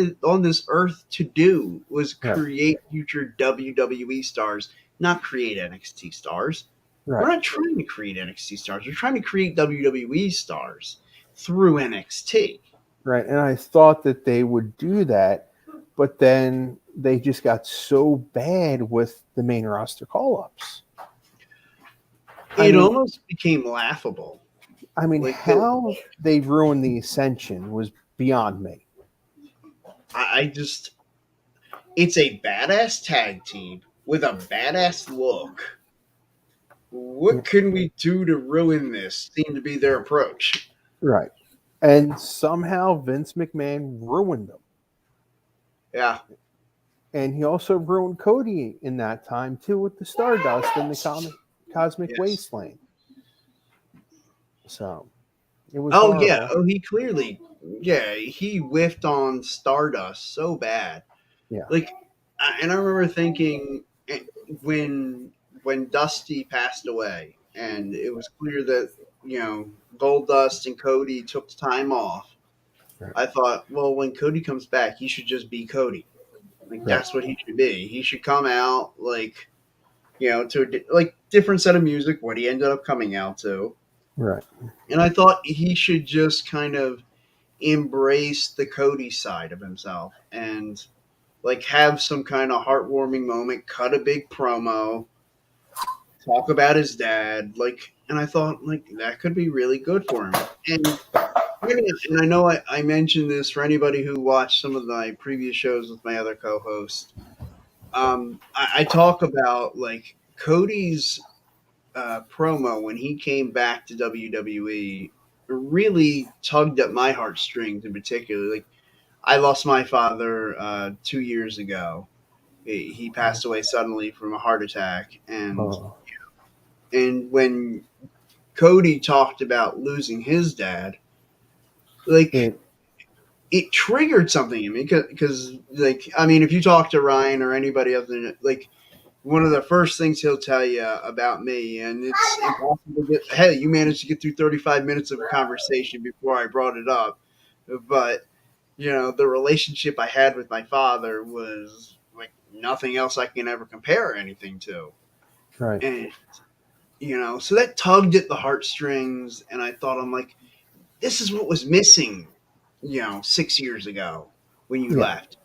S1: this earth to do, was
S2: Right.
S1: create future WWE stars, not create NXT stars. We're
S2: Right.
S1: not trying to create NXT stars. We're trying to create WWE stars through NXT.
S2: Right. And I thought that they would do that, but then they just got so bad with the main roster call ups. I
S1: It
S2: mean,
S1: almost became laughable. Like,
S2: how they ruined the Ascension was beyond me.
S1: I just, it's a badass tag team with a badass look. What can we do to ruin this? Seemed to be their approach.
S2: Right. And somehow Vince McMahon ruined them.
S1: Yeah.
S2: And he also ruined Cody in that time too with the Stardust and the Cosmic
S1: Yes.
S2: Wasteland. So it was
S1: Oh yeah.
S2: horrible.
S1: Oh, he clearly, yeah, he whiffed on Stardust so bad.
S2: Yeah.
S1: Like, and I remember thinking, when Dusty passed away, and it was clear that, Goldust and Cody took time off.
S2: Right.
S1: I thought, well, when Cody comes back, he should just be Cody. Like,
S2: Right.
S1: that's what he should be. He should come out, like, to like different set of music, what he ended up coming out to.
S2: Right.
S1: And I thought he should just kind of embrace the Cody side of himself and like have some kind of heartwarming moment, cut a big promo, talk about his dad, like, and I thought like that could be really good for him. And I know I mentioned this for anybody who watched some of my previous shows with my other co-host. I talk about like Cody's promo when he came back to WWE really tugged at my heartstrings in particular. Like I lost my father 2 years ago. He passed away suddenly from a heart attack,
S2: Oh,
S1: and when Cody talked about losing his dad, like
S2: it
S1: it triggered something in me because like I mean, if you talk to Ryan or anybody other than like one of the first things he'll tell you about me, and it's impossible to get. Hey, you managed to get through 35 minutes of a conversation before I brought it up, but the relationship I had with my father was like nothing else I can ever compare anything to,
S2: right.
S1: and so that tugged at the heartstrings, and I thought I'm like, this is what was missing, 6 years ago when you
S2: Yeah.
S1: left.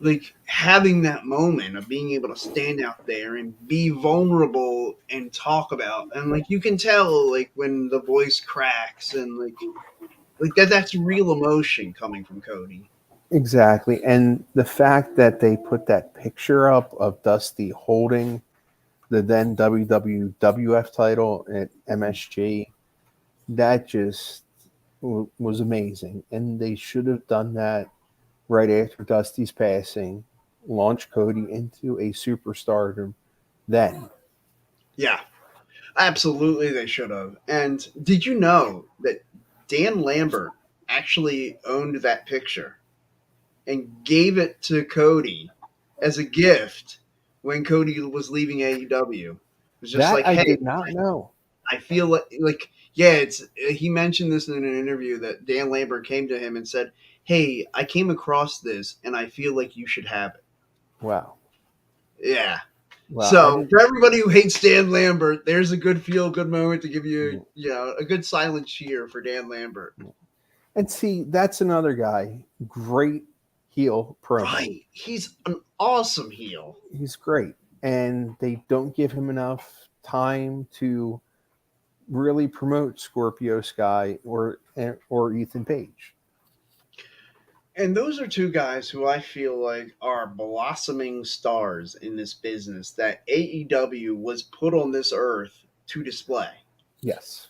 S1: Like having that moment of being able to stand out there and be vulnerable and talk about, and like you can tell like when the voice cracks and like that's real emotion coming from Cody.
S2: Exactly. And the fact that they put that picture up of Dusty holding the then WWF title at MSG, that just was amazing. And they should have done that right after Dusty's passing, launch Cody into a superstardom then.
S1: Yeah, absolutely they should have. And did you know that Dan Lambert actually owned that picture and gave it to Cody as a gift when Cody was leaving AEW? It was just
S2: That
S1: like,
S2: I
S1: hey,
S2: did not know.
S1: I feel like yeah, it's he mentioned this in an interview that Dan Lambert came to him and said, "Hey, I came across this and I feel like you should have it."
S2: Wow.
S1: Yeah.
S2: Wow. I
S1: So
S2: did.
S1: for everybody who hates Dan Lambert, there's a good feel good moment to give you, a good silent cheer for Dan Lambert.
S2: And see, that's another guy. Great heel promo.
S1: Right. He's an awesome heel.
S2: He's great. And they don't give him enough time to really promote Scorpio Sky or Ethan Page.
S1: And those are two guys who I feel like are blossoming stars in this business that AEW was put on this earth to display.
S2: Yes.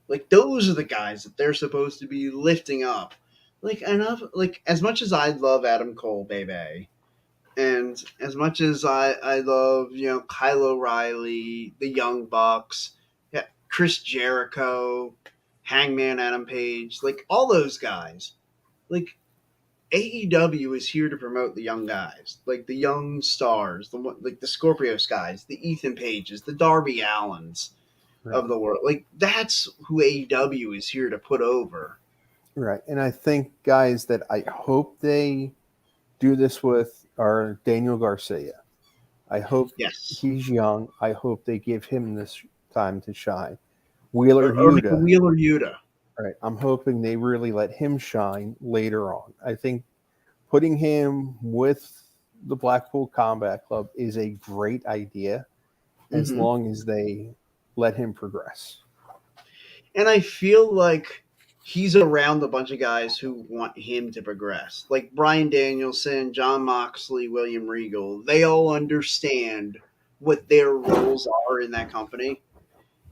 S1: Like those are the guys that they're supposed to be lifting up. Like enough like as much as I love Adam Cole, baby, and as much as I love, Kyle O'Reilly, the Young Bucks, yeah, Chris Jericho, Hangman Adam Page, like all those guys. Like AEW is here to promote the young guys, like the young stars, like the Scorpio Skies, the Ethan Pages, the Darby Allens
S2: Right.
S1: of the world. Like that's who AEW is here to put over.
S2: Right. And I think guys that I hope they do this with are Daniel Garcia. I hope
S1: Yes,
S2: he's young. I hope they give him this time to shine. Wheeler
S1: or like a
S2: Yuta,
S1: Wheeler Yuta.
S2: right? I'm hoping they really let him shine later on. I think putting him with the Blackpool Combat Club is a great idea as
S1: Hmm.
S2: long as they let him progress.
S1: And I feel like he's around a bunch of guys who want him to progress, like Brian Danielson, John Moxley, William Regal. They all understand what their roles are in that company.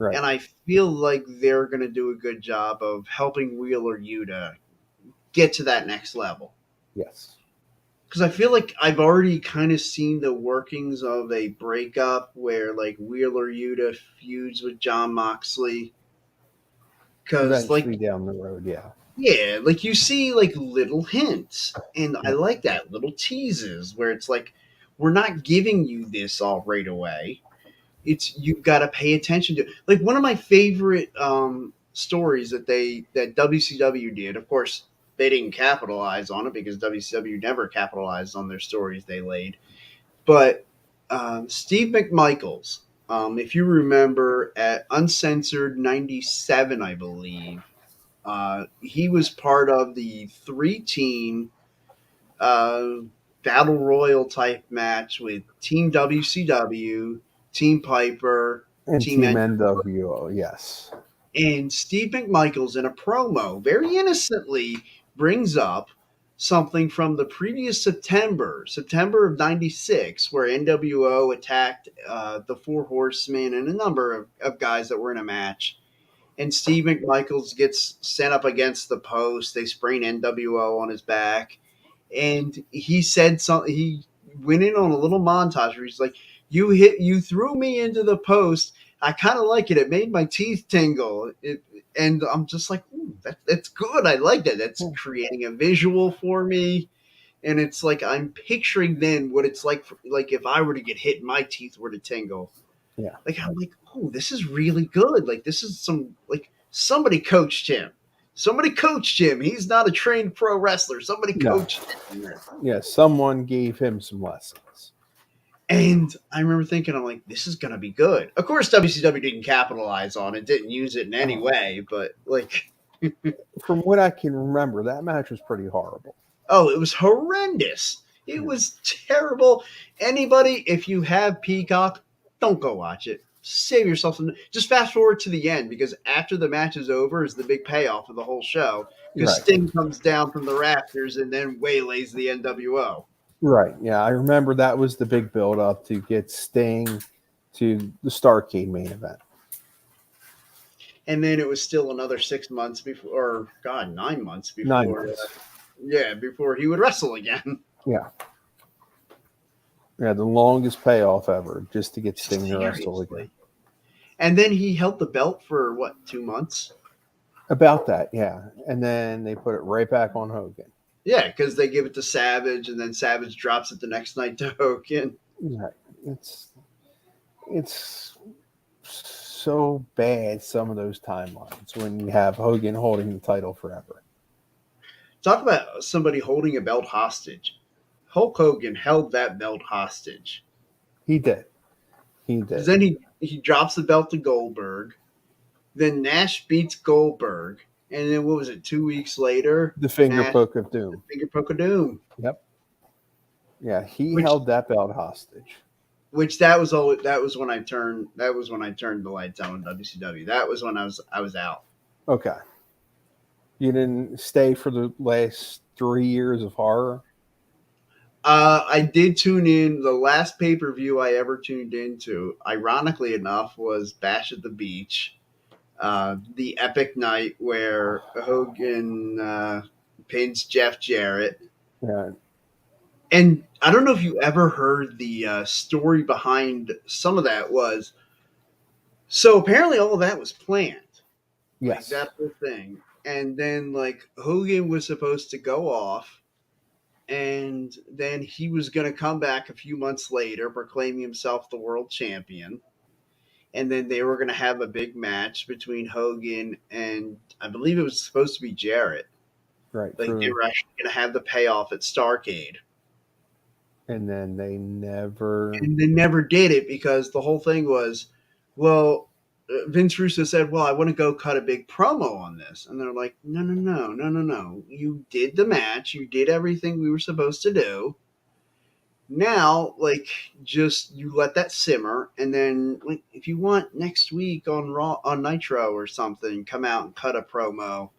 S2: Right.
S1: And I feel like they're going to do a good job of helping Wheeler Yuta get to that next level.
S2: Yes.
S1: Because I feel like I've already kind of seen the workings of a breakup where like Wheeler Yuta feuds with John Moxley. Because like
S2: Eventually down the road, yeah.
S1: yeah, like you see like little hints, and I
S2: Yep.
S1: like that little teases where it's like we're not giving you this all right away. It's you've got to pay attention to. Like one of my favorite stories that WCW did. Of course, they didn't capitalize on it because WCW never capitalized on their stories they laid. But Steve McMichaels. If you remember, at Uncensored '97, I believe, he was part of the three-team uh, battle royal type match with Team WCW, Team Piper,
S2: And
S1: Team
S2: Team
S1: N.
S2: NWO, yes.
S1: And Steve McMichaels, in a promo, very innocently brings up something from the previous September of '96, where NWO attacked the Four Horsemen and a number of guys that were in a match. And Steve McMichaels gets sent up against the post. They sprain NWO on his back. And he said something. He went in on a little montage where he's like, you threw me into the post. I kind of like it. It made my teeth tingle. And I'm just like, that's good. I like that. That's creating a visual for me. And it's like I'm picturing then what it's like if I were to get hit and my teeth were to tingle.
S2: Yeah.
S1: Like I'm like, oh, this is really good. Like this is some like somebody coached him. Somebody coached him. He's not a trained pro wrestler. Somebody
S2: No.
S1: coached him.
S2: Yeah, someone gave him some lessons.
S1: And I remember thinking, I'm like, this is gonna be good. Of course, WCW didn't capitalize on it, didn't use it in any way, but like,
S2: From what I can remember, that match was pretty horrible.
S1: oh, it was horrendous. It was terrible. Anybody, if you have Peacock, don't go watch it. Save yourself some. Just fast forward to the end because after the match is over is the big payoff of the whole show. Because
S2: Right.
S1: Sting comes down from the rafters and then waylays the NWO.
S2: Right. Yeah, I remember that was the big build up to get Sting to the Starrcade main event.
S1: And then it was still another 6 months before, or God, 9 months
S2: 9
S1: before.
S2: months.
S1: Before he would wrestle again.
S2: Yeah. Yeah, the longest payoff ever just to get Sting to wrestle again.
S1: Seriously. And then he held the belt for what, 2 months?
S2: About that, yeah. And then they put it right back on Hogan.
S1: Yeah, because they give it to Savage, and then Savage drops it the next night to Hogan.
S2: Right. It's so bad, some of those timelines, when you have Hogan holding the title forever.
S1: Talk about somebody holding a belt hostage. Hulk Hogan held that belt hostage.
S2: He did. He did.
S1: Because then he drops the belt to Goldberg. Then Nash beats Goldberg. And then what was it, 2 weeks later?
S2: The finger
S1: Nash,
S2: poke of doom.
S1: finger poke of doom.
S2: Yep. Yeah, he held that belt hostage.
S1: Which that was when I turned the lights on in WCW. That was when I was out.
S2: Okay. You didn't stay for the last 3 years of horror?
S1: I did tune in. The last pay-per-view I ever tuned into, ironically enough, was Bash at the Beach. The epic night where Hogan pins Jeff Jarrett.
S2: Yeah.
S1: And I don't know if you ever heard the story behind some of that was. So apparently all of that was planned.
S2: Yes.
S1: Like that whole thing. And then like Hogan was supposed to go off, and then he was going to come back a few months later proclaiming himself the world champion. And then they were going to have a big match between Hogan and I believe it was supposed to be Jarrett.
S2: Right.
S1: Like they were actually going to have the payoff at Starrcade.
S2: And then they never
S1: did it because the whole thing was, well, Vince Russo said, well, I want to go cut a big promo on this. And they're like, no. You did the match. You did everything we were supposed to do. Now, like, just you let that simmer. And then, like, if you want next week on Raw, on Nitro or something, come out and cut a promo.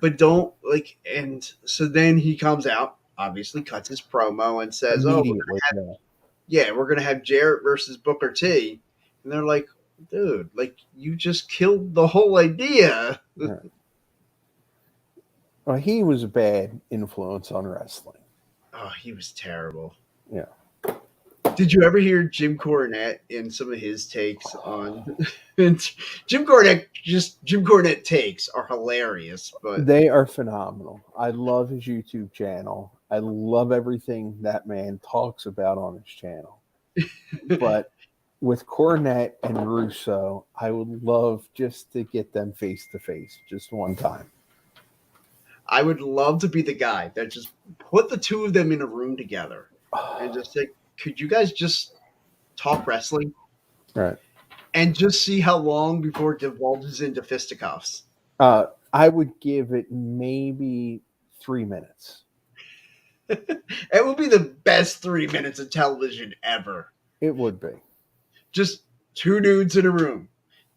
S1: But don't, like, and so then he comes out, obviously cuts his promo and says, oh, we're going to have Jarrett versus Booker T. And they're like, dude, like you just killed the whole idea.
S2: Yeah. Well, he was a bad influence on wrestling.
S1: Oh, he was terrible.
S2: Yeah.
S1: Did you ever hear Jim Cornette in some of his takes on Jim Cornette takes are hilarious, but
S2: they are phenomenal. I love his YouTube channel. I love everything that man talks about on his channel. But with Cornette and Russo, I would love just to get them face to face just one time.
S1: I would love to be the guy that just put the two of them in a room together and just say, could you guys just talk wrestling
S2: Right.
S1: and just see how long before it divulges into fisticuffs.
S2: I would give it maybe 3 minutes.
S1: It would be the best 3 minutes of television ever.
S2: It would be.
S1: Just two dudes in a room.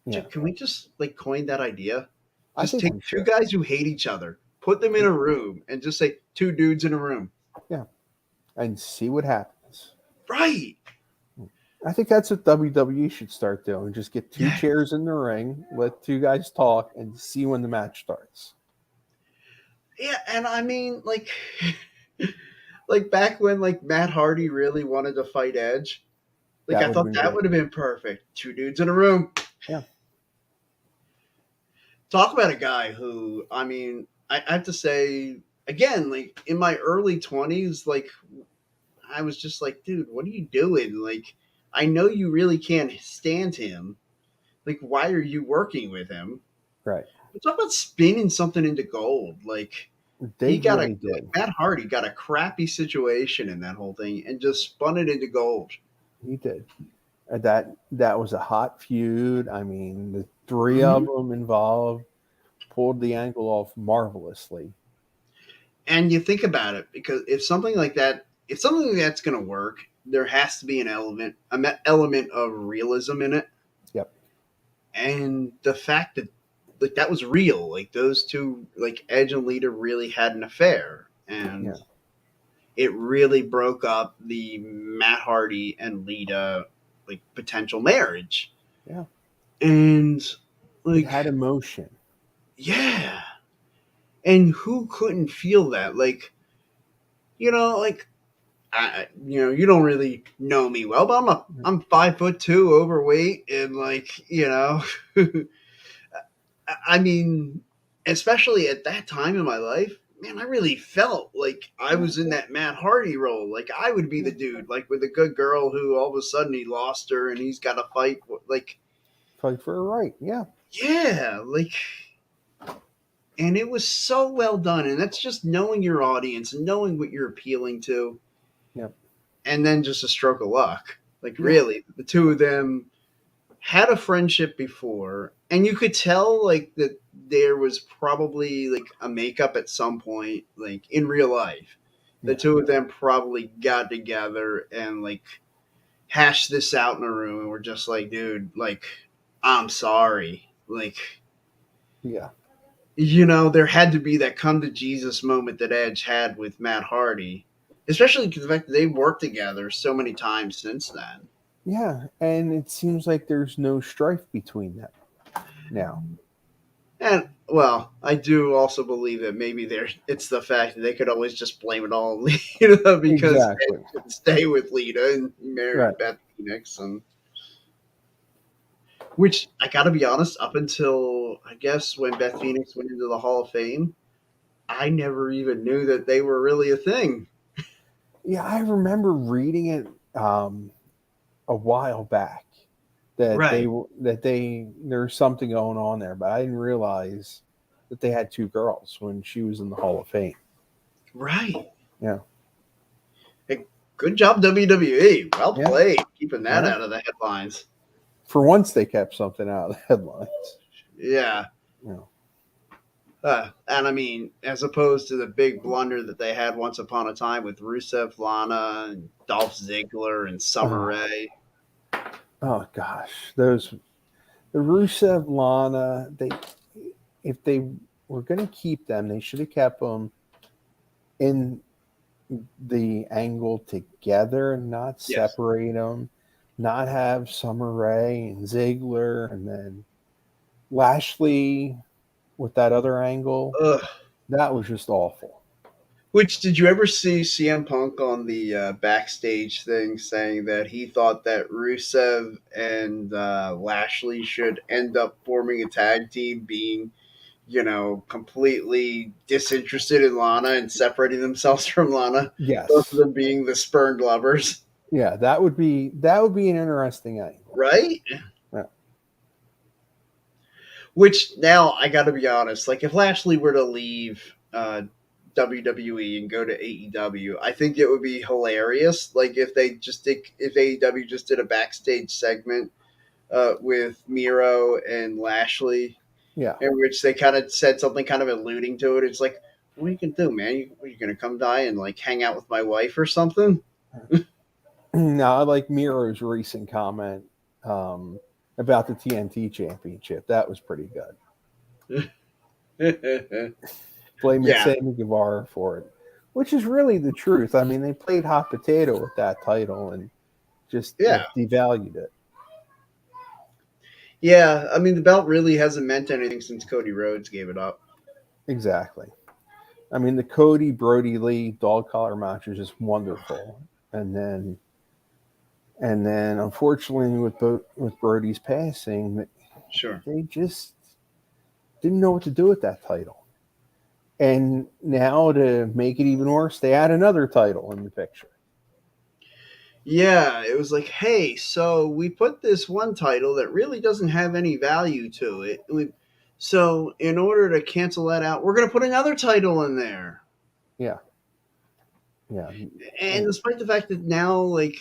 S2: Yeah.
S1: Can we just like coin that idea?
S2: I
S1: Just
S2: think
S1: take
S2: we
S1: two
S2: should.
S1: guys who hate each other, put them in a room, and just say two dudes in a room.
S2: Yeah. And see what happens.
S1: Right.
S2: I think that's what WWE should start doing. Just get two
S1: Yeah.
S2: chairs in the ring, let two guys talk, and see when the match starts.
S1: Yeah, and I mean, like back when like Matt Hardy really wanted to fight Edge, like
S2: That
S1: I
S2: would have
S1: thought
S2: been
S1: that
S2: great.
S1: would have been perfect. Two dudes in a room.
S2: Yeah.
S1: Talk about a guy who, I mean, I have to say again, like in my early 20s, like I was just like, dude, what are you doing? Like, I know you really can't stand him. Like, why are you working with him?
S2: Right.
S1: But talk about spinning something into gold. Like,
S2: They really
S1: like
S2: did.
S1: Matt Hardy got a crappy situation in that whole thing and just spun it into gold.
S2: He did. That was a hot feud. I mean, the three
S1: Mm-hmm.
S2: of them involved pulled the angle off marvelously.
S1: And you think about it because if something like that's going to work, there has to be an element of realism in it.
S2: Yep.
S1: And the fact that like that was real, like those two, like Edge and Lita, really had an affair, and
S2: Yeah.
S1: it really broke up the Matt Hardy and Lita like potential marriage.
S2: Yeah.
S1: And
S2: It
S1: like,
S2: had emotion.
S1: yeah, and who couldn't feel that? Like, like you don't really know me well, but I'm 5'2", overweight, and like, I mean, especially at that time in my life, man, I really felt like I
S2: Yeah.
S1: was in that Matt Hardy role. Like I would be the
S2: Yeah.
S1: dude, like with a good girl who all of a sudden he lost her and he's got to fight. Like,
S2: Fight for a right. Yeah.
S1: yeah, like, and it was so well done. And that's just knowing your audience and knowing what you're appealing to,
S2: Yep.
S1: and then just a stroke of luck. Like,
S2: Yeah.
S1: really, the two of them had a friendship before, and you could tell like that there was probably like a makeup at some point, like in real life. The
S2: Yeah.
S1: two of them probably got together and like hashed this out in a room and were just like, dude, like, I'm sorry. Like,
S2: Yeah.
S1: there had to be that come to Jesus moment that Edge had with Matt Hardy, especially because the fact that they worked together so many times since then.
S2: Yeah. And it seems like there's no strife between them now.
S1: And well, I do also believe that maybe it's the fact that they could always just blame it all on Lita because Ed
S2: Exactly.
S1: couldn't stay with Lita and he married
S2: Right.
S1: Beth Phoenix, and which I got to be honest, up until I guess when Beth Phoenix went into the Hall of Fame, I never even knew that they were really a thing.
S2: Yeah. I remember reading it a while back that
S1: Right,
S2: there's something going on there, but I didn't realize that they had two girls when she was in the Hall of Fame.
S1: right.
S2: Yeah.
S1: Hey, good job, WWE. Well
S2: Yeah.
S1: played, keeping that
S2: Yeah.
S1: out of the headlines.
S2: For once, they kept something out of the headlines.
S1: Yeah.
S2: Yeah.
S1: And I mean, as opposed to the big blunder that they had once upon a time with Rusev, Lana, and Dolph Ziggler, and Summer
S2: Oh,
S1: Rae.
S2: oh gosh, the Rusev Lana. If they were going to keep them, they should have kept them in the angle together, not
S1: Yes.
S2: separate them, not have Summer Rae and Ziggler, and then Lashley with that other angle.
S1: Ugh.
S2: That was just awful.
S1: Which did you ever see CM Punk on the backstage thing saying that he thought that Rusev and Lashley should end up forming a tag team, being completely disinterested in Lana and separating themselves from Lana, both of
S2: Yes.
S1: them being the spurned lovers,
S2: Yeah, that would be an interesting angle.
S1: right?
S2: Yeah.
S1: Which now I got to be honest, like if Lashley were to leave WWE and go to AEW. I think it would be hilarious. Like if AEW just did a backstage segment with Miro and Lashley,
S2: Yeah.
S1: in which they kind of said something kind of alluding to it. It's like, what are you gonna do, man? Are you gonna come by and like hang out with my wife or something?
S2: Now, I like Miro's recent comment about the TNT Championship. That was pretty good. Blaming
S1: Yeah,
S2: Sammy Guevara for it, which is really the truth. I mean, they played hot potato with that title and just
S1: yeah,
S2: devalued it.
S1: yeah. I mean, the belt really hasn't meant anything since Cody Rhodes gave it up.
S2: Exactly. I mean, the Cody Brody Lee dog collar match was just wonderful, and then unfortunately with Brody's passing,
S1: Sure.
S2: they just didn't know what to do with that title. And now to make it even worse, they add another title in the picture.
S1: Yeah, it was like, hey, so we put this one title that really doesn't have any value to it. So in order to cancel that out, we're going to put another title in there.
S2: Yeah, yeah,
S1: And
S2: and
S1: despite the fact that now, like,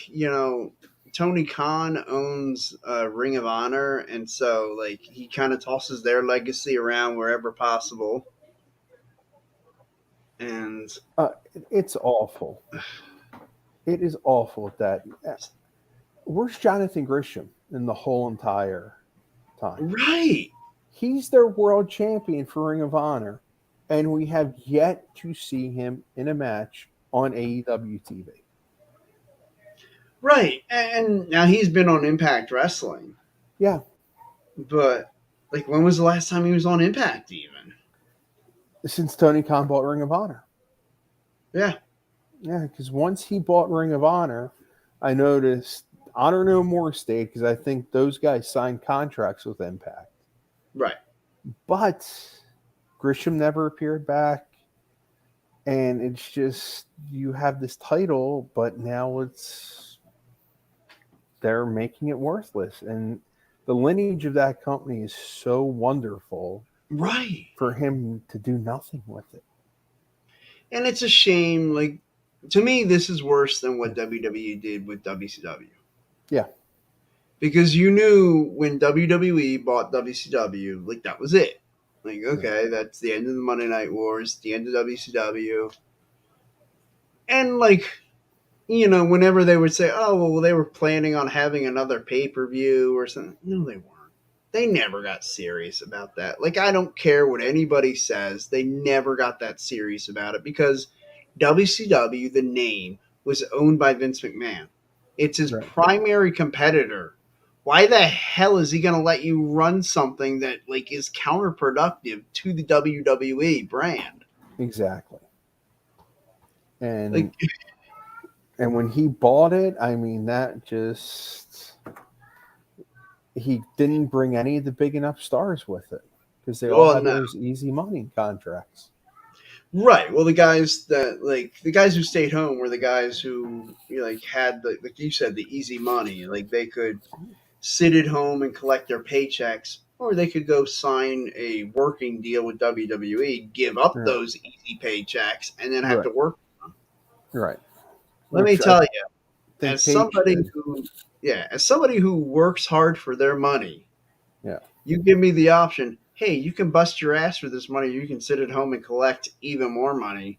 S1: Tony Khan owns Ring of Honor, and so like he kind of tosses their legacy around wherever possible. And
S2: it's awful. It is awful that where's Jonathan Grisham in the whole entire time?
S1: right,
S2: He's their world champion for Ring of Honor, and we have yet to see him in a match on AEW TV.
S1: right, and now he's been on Impact Wrestling,
S2: Yeah,
S1: but like, when was the last time he was on Impact? Even
S2: since Tony Khan bought Ring of Honor.
S1: yeah,
S2: Yeah, because once he bought Ring of Honor, I noticed Honor No More stayed because I think those guys signed contracts with Impact.
S1: right.
S2: But Grisham never appeared back. And it's just, you have this title, but now they're making it worthless. And the lineage of that company is so wonderful
S1: Right.
S2: for him to do nothing with it.
S1: And it's a shame. Like, to me, this is worse than what WWE did with WCW.
S2: Yeah.
S1: Because you knew when WWE bought WCW, like, that was it. Like,
S2: Yeah.
S1: okay, that's the end of the Monday Night Wars, the end of WCW. And, like, whenever they would say, oh, well, they were planning on having another pay per view or something. No, they weren't. They never got serious about that. Like, I don't care what anybody says. They never got that serious about it because WCW, the name, was owned by Vince McMahon. It's his
S2: Right.
S1: primary competitor. Why the hell is he going to let you run something that like is counterproductive to the WWE brand?
S2: Exactly.
S1: Like,
S2: And when he bought it, I mean, that just, he didn't bring any of the big enough stars with it because they all
S1: well,
S2: had
S1: no.
S2: those easy money contracts.
S1: Right. Well, the guys who stayed home were the guys who like had the, like you said, the easy money. Like, they could sit at home and collect their paychecks, or they could go sign a working deal with WWE, give up
S2: Right.
S1: those easy paychecks, and then have to
S2: Right.
S1: work.
S2: Right.
S1: Let me
S2: Which I
S1: tell you,
S2: think
S1: as
S2: Paige
S1: somebody
S2: did.
S1: who, yeah, as somebody who works hard for their money,
S2: Yeah.
S1: you give me the option. Hey, you can bust your ass for this money. You can sit at home and collect even more money.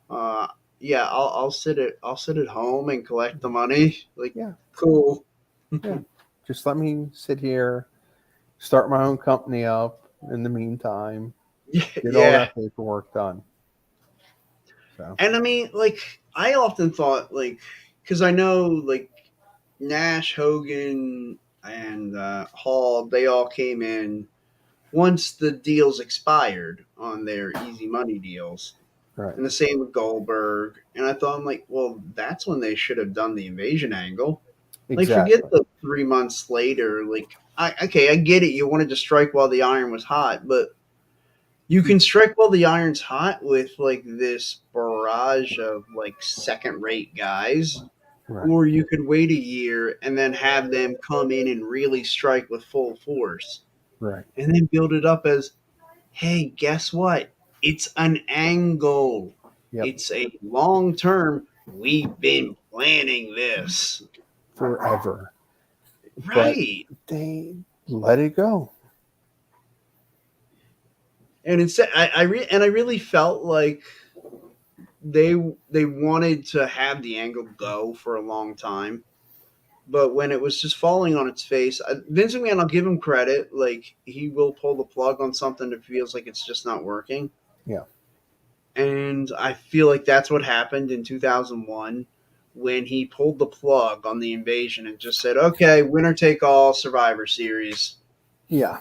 S1: Uh, yeah, I'll sit at home and collect the money. Like,
S2: Yeah.
S1: cool.
S2: Yeah. Just let me sit here, start my own company up in the meantime, get all
S1: Yeah.
S2: that paperwork done. So,
S1: And I mean, like, I often thought, like, because I know, like, Nash, Hogan, and Hall, they all came in once the deals expired on their easy money deals.
S2: right.
S1: And the same with Goldberg. And I thought, I'm like, well, that's when they should have done the invasion angle. Like, forget
S2: Exactly.
S1: the 3 months later. Like, okay, I get it. You wanted to strike while the iron was hot, but you can strike while the iron's hot with like this barrage of like second rate guys,
S2: Right.
S1: or you could wait a year and then have them come in and really strike with full force
S2: Right.
S1: and then build it up as, hey, guess what? It's an angle.
S2: Yep.
S1: It's a long term. We've been planning this.
S2: Forever. But
S1: Right.
S2: they let it go.
S1: And instead, I really felt like they they wanted to have the angle go for a long time, but when it was just falling on its face, Vince McMahon, I'll give him credit. Like he will pull the plug on something that feels like it's just not working,
S2: Yeah.
S1: and I feel like that's what happened in 2001 when he pulled the plug on the invasion and just said, "Okay, winner take all, Survivor Series."
S2: Yeah.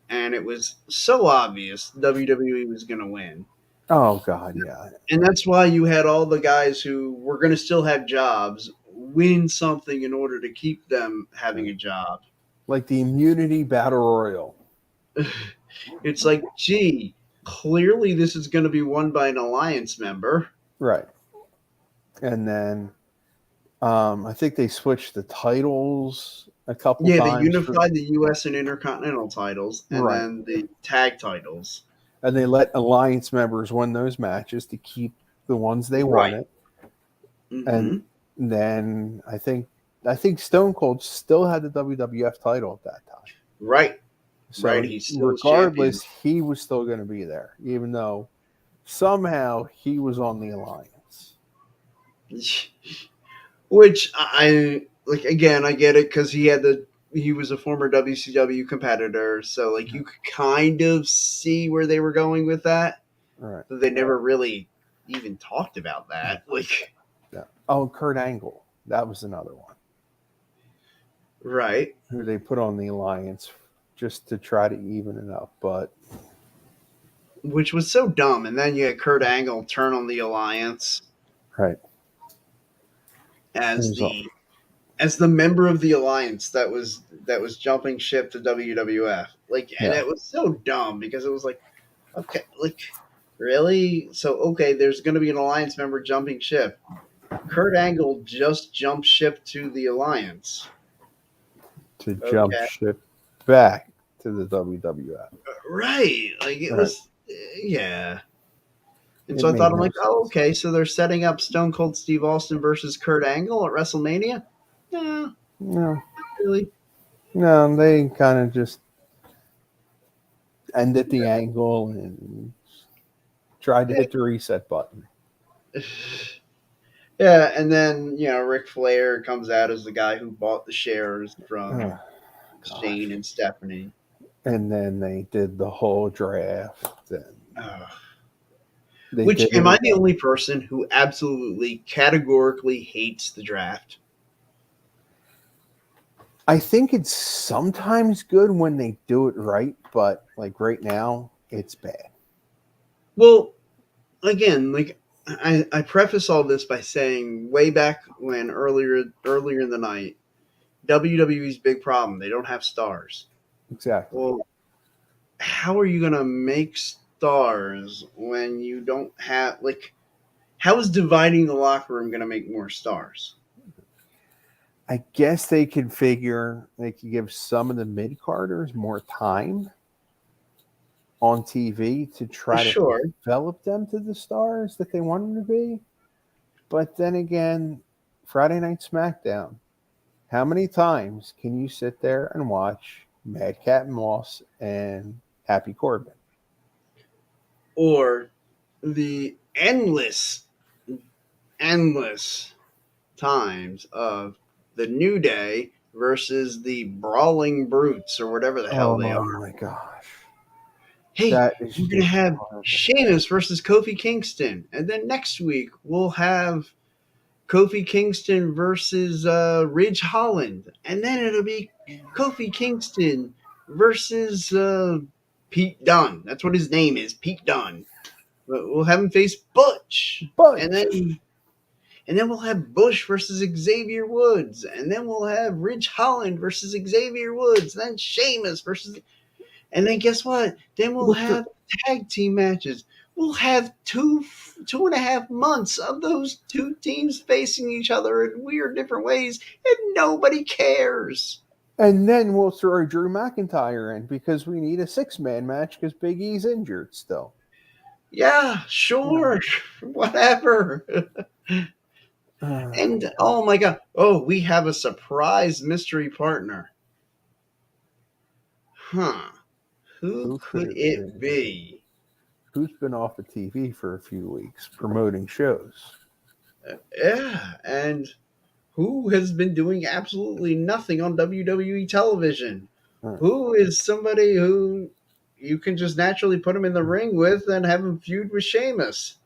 S1: And it was so obvious WWE was going to win.
S2: Oh God, yeah.
S1: And that's why you had all the guys who were going to still have jobs win something in order to keep them having a job.
S2: Like the immunity battle royal.
S1: It's like, gee, clearly this is going to be won by an alliance member.
S2: Right. And then I think they switched the titles a couple
S1: Yeah, they
S2: times for
S1: unified the U.S. and Intercontinental titles and
S2: right.
S1: then the tag titles.
S2: And they let alliance members win those matches to keep the ones they
S1: Right.
S2: wanted. And
S1: Mm-hmm.
S2: then I think Stone Cold still had the WWF title at that time.
S1: Right. Right.
S2: So
S1: He's still champion.
S2: regardless, he was still going to be there, even though somehow he was on the alliance.
S1: Which I like again, I get it because he was a former WCW competitor, so like you could kind of see where they were going with that.
S2: All right.
S1: But they never really even talked about that. Like
S2: Yeah. Oh, Kurt Angle. That was another one
S1: right.
S2: who they put on the alliance just to try to even it up. But
S1: Which was so dumb. And then you had Kurt Angle turn on the alliance
S2: right. It
S1: as
S2: was all,
S1: the member of the alliance that was jumping ship to WWF. Like and
S2: yeah.
S1: it was so dumb because it was like, okay, like really? So okay, there's gonna be an alliance member jumping ship. Kurt Angle just jumped ship to the alliance.
S2: To jump
S1: Okay.
S2: ship back to the WWF.
S1: Right. Like it
S2: Right.
S1: was yeah. And
S2: It
S1: so I
S2: made
S1: thought I'm
S2: no
S1: like, oh,
S2: sense.
S1: okay, so they're setting up Stone Cold Steve Austin versus Kurt Angle at WrestleMania? No, not
S2: No,
S1: really.
S2: no, they kind of just ended the angle and tried to hit the reset button.
S1: Yeah, and then, Ric Flair comes out as the guy who bought the shares from
S2: Oh,
S1: Shane
S2: gosh.
S1: and Stephanie.
S2: And then they did the whole draft and
S1: Ugh.
S2: they
S1: Which,
S2: did it
S1: am I the
S2: again.
S1: only person who absolutely categorically hates the draft?
S2: I think it's sometimes good when they do it right, but like right now, it's bad.
S1: Well, again, like I preface all this by saying way back when earlier in the night, WWE's big problem, they don't have stars.
S2: Exactly.
S1: Well, how are you gonna make stars when you don't have like how is dividing the locker room gonna make more stars?
S2: I guess they could figure they could give some of the mid carders more time on TV to try to
S1: Sure.
S2: develop them to the stars that they want them to be. But then again, Friday Night SmackDown, how many times can you sit there and watch Madcap Moss and Happy Corbin?
S1: Or the endless times of the New Day versus the Brawling Brutes or whatever the hell they
S2: Oh
S1: are.
S2: my gosh.
S1: Hey,
S2: That is
S1: we're gonna
S2: just
S1: have
S2: horrible.
S1: Sheamus versus Kofi Kingston, and then next week we'll have Kofi Kingston versus Ridge Holland, and then it'll be Kofi Kingston versus Pete Dunne. That's what his name is, Pete Dunne. But we'll have him face Butch, and
S2: But
S1: then we'll have Bush versus Xavier Woods, and then we'll have Ridge Holland versus Xavier Woods, and then Sheamus versus, and then guess what? Then we'll
S2: with the
S1: have tag team matches. We'll have 2.5 months of those two teams facing each other in weird different ways, and nobody cares.
S2: and then we'll throw Drew McIntyre in because we need a 6-man match because Big E's injured still.
S1: Yeah,
S2: Yeah.
S1: sure, whatever.
S2: Oh,
S1: And oh my god, oh, we have a surprise mystery partner. Huh? Who
S2: who could
S1: could
S2: it
S1: it
S2: be?
S1: be?
S2: Who's been off the TV for a few weeks promoting shows?
S1: Yeah, and who has been doing absolutely nothing on WWE television?
S2: Uh,
S1: Who is somebody who you can just naturally put him in the ring with and have him feud with Sheamus?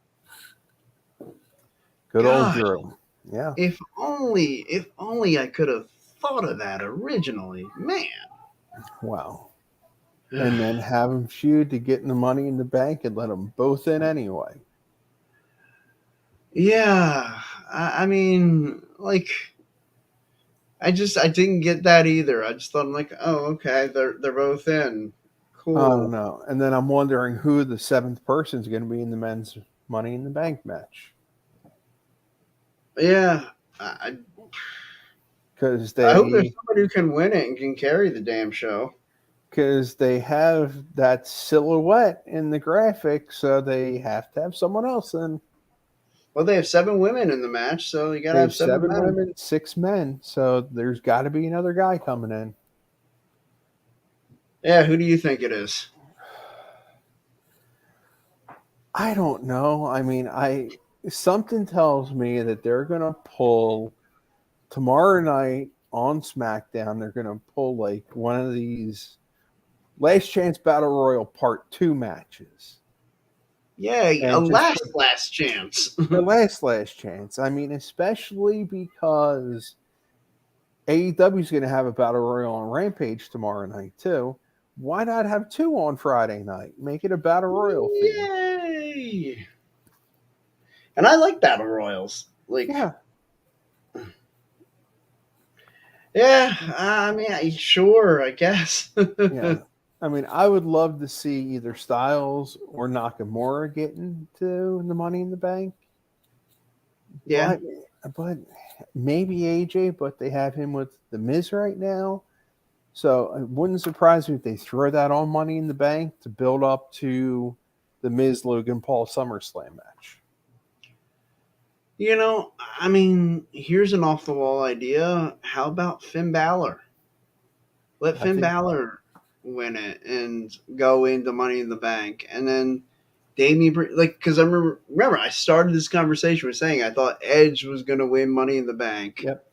S2: Good old
S1: Gosh,
S2: Drew. Yeah.
S1: if only I could have thought of that originally. Man.
S2: Wow. And then have them feud to get in the money in the bank and let them both in anyway.
S1: Yeah, I mean, like, I didn't get that either. I just thought, I'm like, oh, okay, they're both in,
S2: I don't
S1: cool.
S2: know. And then I'm wondering who the seventh person is going to be in the men's Money in the Bank match
S1: Yeah, I
S2: because
S1: I hope there's
S2: they
S1: somebody who can win it and can carry the damn show.
S2: have that silhouette in the graphic, so they have to have someone else in.
S1: Well, they have 7 women in the match, so you gotta
S2: They
S1: have
S2: have 7
S1: 7 men.
S2: women, 6 men, so there's got to be another guy coming in.
S1: Yeah, who do you think it is?
S2: I don't know. I mean, I something tells me that they're going to pull tomorrow night on SmackDown. They're going to pull like one of these Last Chance Battle Royal Part 2 matches.
S1: Yeah, a
S2: And just put
S1: last chance.
S2: the last chance. I mean, especially because AEW is going to have a battle royal on Rampage tomorrow night too. Why not have 2 on Friday night? Make it a battle royal theme.
S1: Yay! And I like battle royals. Like,
S2: Yeah,
S1: yeah, I mean, sure, I guess.
S2: yeah. I mean, I would love to see either Styles or Nakamura get into the Money in the Bank,
S1: Yeah,
S2: but but maybe AJ. But they have him with the Miz right now. So it wouldn't surprise me if they throw that on Money in the Bank to build up to the Miz Logan Paul SummerSlam match.
S1: I mean, here's an off the wall idea. How about Finn Balor? Let
S2: I
S1: Finn
S2: think,
S1: Balor win it and go into Money in the Bank, and then like, because remember I started this conversation with saying I thought Edge was going to win Money in the Bank
S2: yep,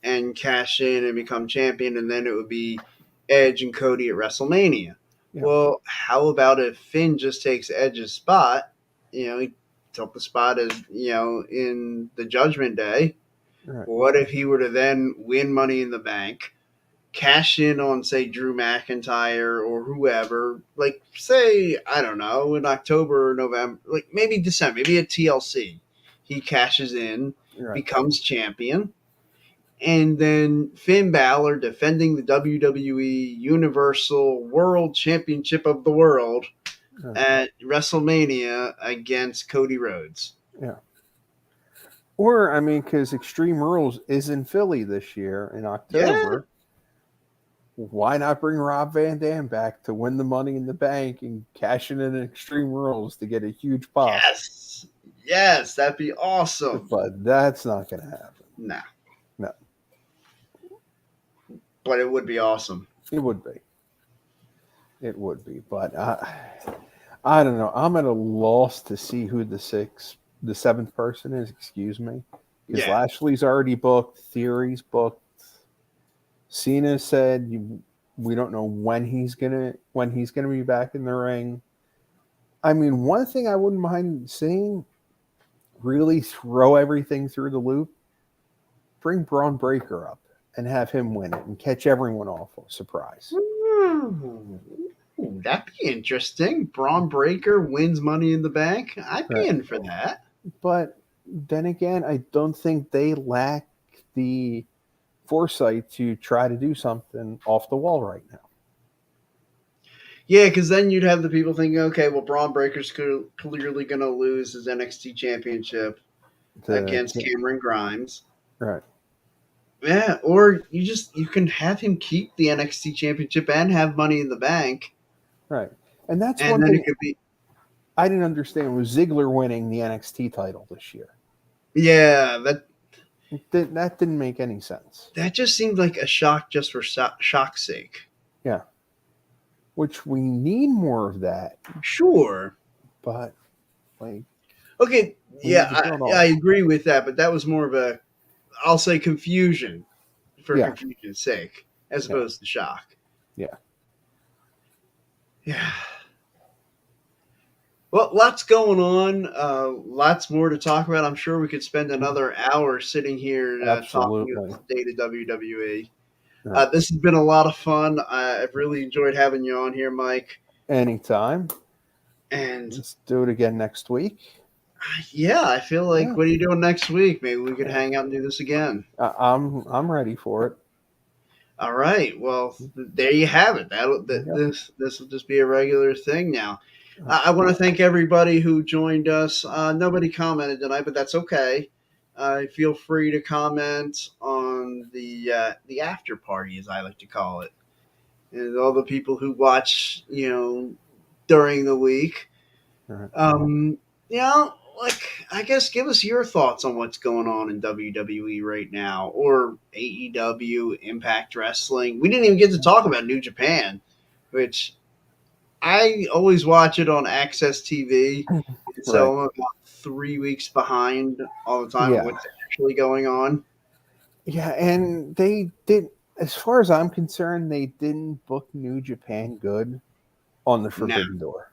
S1: and cash in and become champion, and then it would be Edge and Cody at WrestleMania.
S2: yeah,
S1: Well, how about if Finn just takes Edge's spot? He took the spot as in the Judgment Day.
S2: right,
S1: What if he were to then win Money in the Bank, cash in on, say, Drew McIntyre or whoever, like, say, I don't know, in October or November, like maybe December, maybe at TLC, he cashes in,
S2: right.
S1: becomes champion, and then Finn Balor defending the WWE Universal World Championship of the World
S2: right.
S1: at WrestleMania against Cody Rhodes.
S2: Yeah. Or I mean, because Extreme Rules is in Philly this year in
S1: Yeah.
S2: October. Why not bring Rob Van Dam back to win the Money in the Bank and cash in Extreme Rules to get a huge pop?
S1: Yes. Yes, that'd be awesome.
S2: But that's not going to happen.
S1: Nah,
S2: No,
S1: but it would be awesome.
S2: it would be. It would be. But I don't know. I'm at a loss to see who the seventh person is. Excuse me, because
S1: Yeah.
S2: Lashley's already booked. Theory's booked. Cena said we don't know when he's gonna be back in the ring. I mean, one thing I wouldn't mind seeing really throw everything through the loop. Bring Braun Breaker up and have him win it and catch everyone off surprise.
S1: Ooh, that'd be interesting. Braun Breaker wins Money in the Bank. I'd be
S2: Right.
S1: in for that.
S2: But then again, I don't think they lack the foresight to try to do something off the wall right now.
S1: Yeah, because then you'd have the people thinking, okay, well, Braun Breaker's clearly going to lose his NXT Championship against Cameron Grimes.
S2: Right,
S1: Yeah, or you can have him keep the NXT Championship and have Money in the Bank,
S2: right. And that's
S1: and
S2: one
S1: then
S2: thing
S1: it could be.
S2: I didn't understand was Ziggler winning the NXT title this year.
S1: Yeah,
S2: That didn't make any sense.
S1: that just seemed like a shock just for shock's sake.
S2: Yeah, which we need more of that,
S1: Sure.
S2: but like
S1: Okay.
S2: we
S1: Yeah,
S2: need to build
S1: I
S2: off.
S1: agree with that, but that was more of a, I'll say, confusion for
S2: Yeah,
S1: confusion's sake, as
S2: yeah,
S1: opposed to shock.
S2: yeah.
S1: Yeah. Well, lots going on. Lots more to talk about. I'm sure we could spend another hour sitting here talking
S2: Absolutely.
S1: about the state of WWE.
S2: Yeah.
S1: This has been a lot of fun. I've really enjoyed having you on here, Mike.
S2: Anytime.
S1: And
S2: Let's do it again next week.
S1: yeah, I feel like,
S2: Yeah,
S1: what are you doing next week? Maybe we could
S2: yeah.
S1: hang out and do this again.
S2: I'm ready for it.
S1: All right. Well, there you have it.
S2: Yeah.
S1: This will just be a regular thing now.
S2: Uh,
S1: I want to thank everybody who joined us. Nobody commented tonight, but that's okay. Feel free to comment on the after party, as I like to call it, and all the people who watch, during the week.
S2: all right.
S1: Um, like, I guess, give us your thoughts on what's going on in WWE right now, or AEW, Impact Wrestling. We didn't even get to talk about New Japan, which I always watch it on Access TV,
S2: Right.
S1: so I'm about 3 weeks behind all the time of
S2: Yeah.
S1: what's actually going on.
S2: Yeah, and they did, as far as I'm concerned, they didn't book New Japan good on the
S1: No,
S2: Forbidden Door.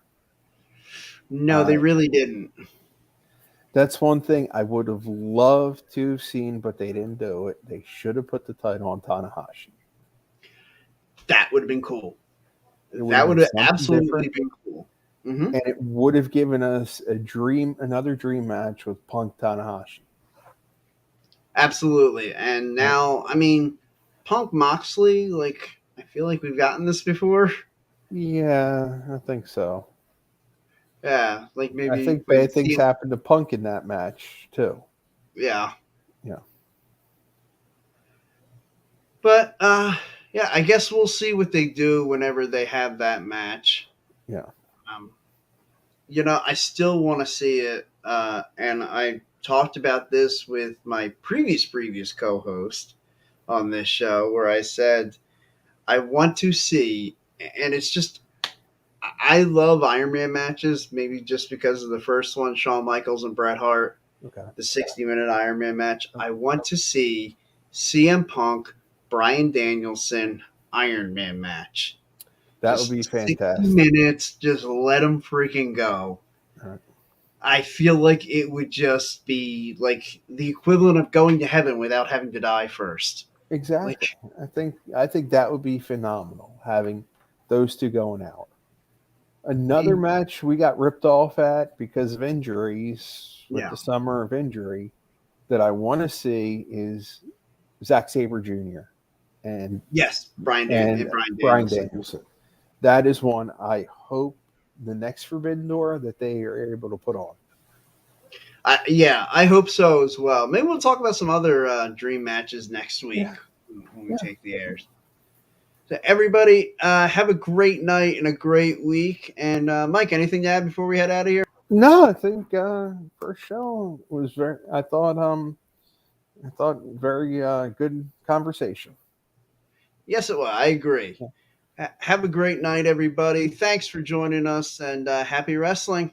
S1: no, they
S2: Uh,
S1: really didn't.
S2: that's one thing I would have loved to have seen, but they didn't do it. They should have put the title on Tanahashi.
S1: That would have been cool.
S2: It would have
S1: That
S2: been
S1: would have
S2: something
S1: absolutely
S2: different,
S1: been cool. Hmm.
S2: and it would have given us another dream match with Punk Tanahashi.
S1: Absolutely. And
S2: Uh,
S1: now, I mean, Punk Moxley, like, I feel like we've gotten this before.
S2: Yeah, I think so.
S1: Yeah, like
S2: I
S1: maybe
S2: think
S1: with
S2: bad things
S1: CM.
S2: happened to Punk in that match too.
S1: Yeah.
S2: Yeah,
S1: But, yeah, I guess we'll see what they do whenever they have that match.
S2: yeah,
S1: Um, I still want to see it. And I talked about this with my previous co host on this show, where I said, I want to see, and it's just, I love Iron Man matches, maybe just because of the first one, Shawn Michaels and Bret Hart,
S2: okay.
S1: the 60-minute Iron Man match. I want to see CM Punk, Bryan Danielson Iron Man match.
S2: That would
S1: Just
S2: be
S1: 60
S2: fantastic.
S1: minutes, just let them freaking go.
S2: All right.
S1: I feel like it would just be like the equivalent of going to heaven without having to die first.
S2: Exactly.
S1: Which,
S2: I think that would be phenomenal having those two going out. Another match we got ripped off at because of injuries with
S1: yeah,
S2: the summer of injury that I want to see is Zack Sabre Jr. and
S1: yes,
S2: and
S1: Brian
S2: Brian
S1: Danielson.
S2: Danielson. That is one I hope the next Forbidden Door that they are able to put on.
S1: Yeah, I hope so as well. Maybe we'll talk about some other dream matches next week
S2: Yeah,
S1: when we
S2: yeah.
S1: take the airs. So everybody, have a great night and a great week. And Mike, anything to add before we head out of here?
S2: No, I think first show was very. I thought very good conversation.
S1: Yes, it will. I agree. Have a great night, everybody. Thanks for joining us, and happy wrestling.